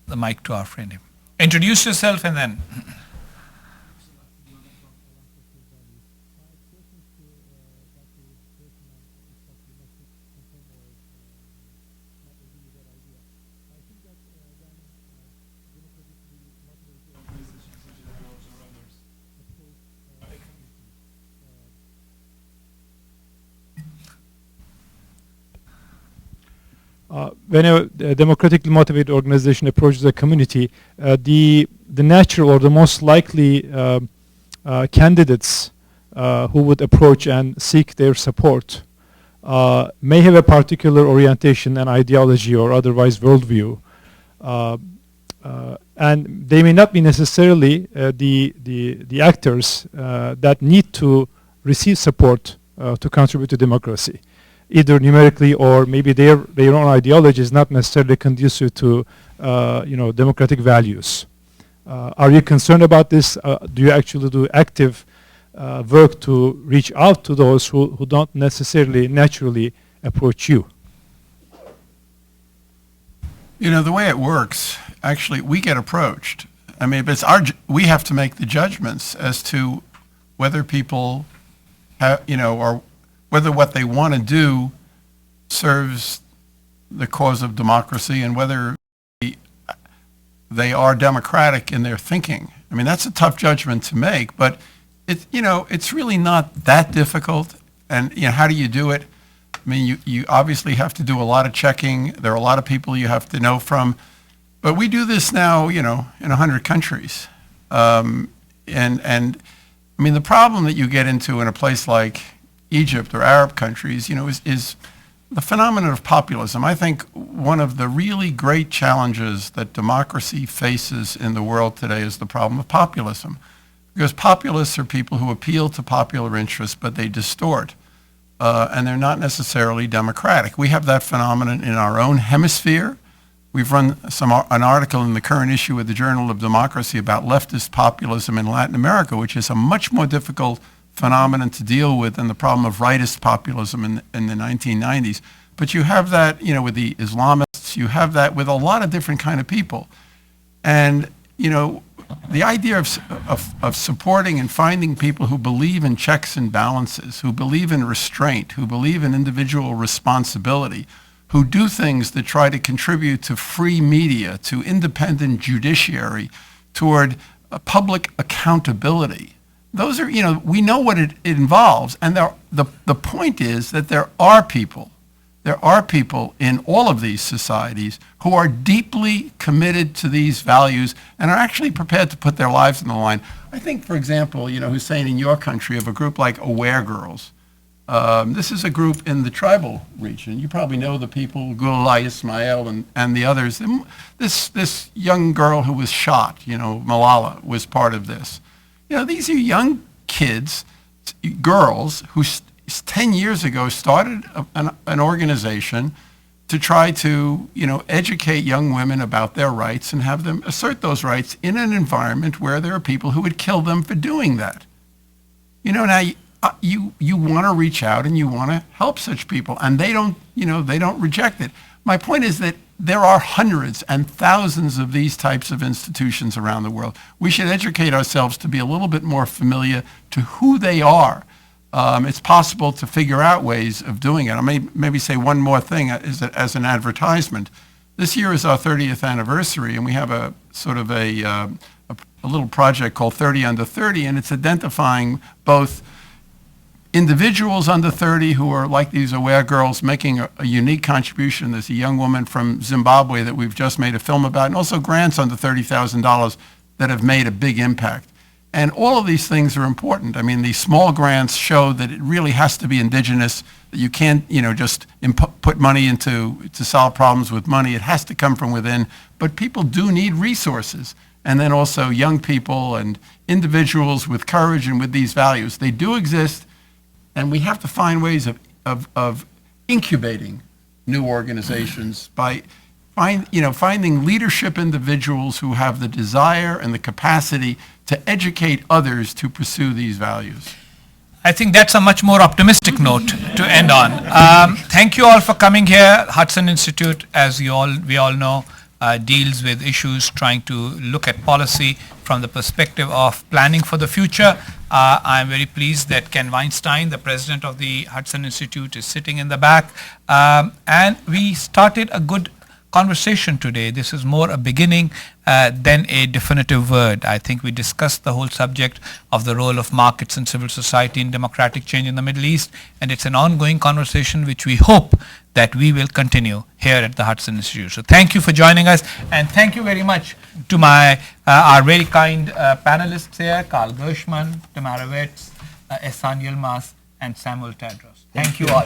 the mic to our friend. Introduce yourself and then. When a democratically motivated organization approaches a community, the natural or the most likely candidates who would approach and seek their support may have a particular orientation and ideology or otherwise worldview, and they may not be necessarily the actors that need to receive support to contribute to democracy, either numerically or maybe their own ideology is not necessarily conducive to democratic values. Are you concerned about this? Do you actually do active work to reach out to those who don't necessarily naturally approach you? The way it works, actually, we get approached. I mean, but we have to make the judgments as to whether people have, or whether what they want to do serves the cause of democracy and whether they are democratic in their thinking. I mean, that's a tough judgment to make, but it's really not that difficult. And how do you do it? I mean, you obviously have to do a lot of checking. There are a lot of people you have to know from, but we do this now, in 100 countries. And I mean, the problem that you get into in a place like Egypt or Arab countries, is the phenomenon of populism. I think one of the really great challenges that democracy faces in the world today is the problem of populism. Because populists are people who appeal to popular interests, but they distort. And they're not necessarily democratic. We have that phenomenon in our own hemisphere. We've run an article in the current issue of the Journal of Democracy about leftist populism in Latin America, which is a much more difficult phenomenon to deal with than the problem of rightist populism in the 1990s. But you have that, with the Islamists, you have that with a lot of different kind of people. And, the idea of supporting and finding people who believe in checks and balances, who believe in restraint, who believe in individual responsibility, who do things that try to contribute to free media, to independent judiciary, toward public accountability. Those are, we know what it involves, and the point is that there are people in all of these societies who are deeply committed to these values and are actually prepared to put their lives on the line. I think, for example, Hussein, in your country, of a group like Aware Girls. This is a group in the tribal region. You probably know the people, Gulai Ismail and the others. This young girl who was shot, Malala, was part of this. These are young kids, girls, who 10 years ago started an organization to try to, educate young women about their rights and have them assert those rights in an environment where there are people who would kill them for doing that. Now you want to reach out and you want to help such people, and they don't reject it. My point is that there are hundreds and thousands of these types of institutions around the world. We should educate ourselves to be a little bit more familiar to who they are. It's possible to figure out ways of doing it. I may maybe say one more thing as an advertisement. This year is our 30th anniversary, and we have a sort of a little project called 30 Under 30, and it's identifying both individuals under 30 who are like these Aware Girls making a unique contribution. There's a young woman from Zimbabwe that we've just made a film about, and also grants under $30,000 that have made a big impact. And all of these things are important. I mean, these small grants show that it really has to be indigenous, that you can't, just put money to solve problems with money. It has to come from within. But people do need resources. And then also young people and individuals with courage and with these values. They do exist, and we have to find ways of incubating new organizations by finding leadership individuals who have the desire and the capacity to educate others to pursue these values. I think that's a much more optimistic note to end on. Thank you all for coming here. Hudson Institute, as we all know, deals with issues trying to look at policy from the perspective of planning for the future. I'm very pleased that Ken Weinstein, the president of the Hudson Institute, is sitting in the back. And we started a good conversation today. This is more a beginning than a definitive word. I think we discussed the whole subject of the role of markets and civil society in democratic change in the Middle East, and it's an ongoing conversation which we hope that we will continue here at the Hudson Institute. So thank you for joining us, and thank you very much to our very kind panelists here, Carl Gershman, Tamara Wetz, Ehsan Yilmaz, and Samuel Tadros. Thank you all.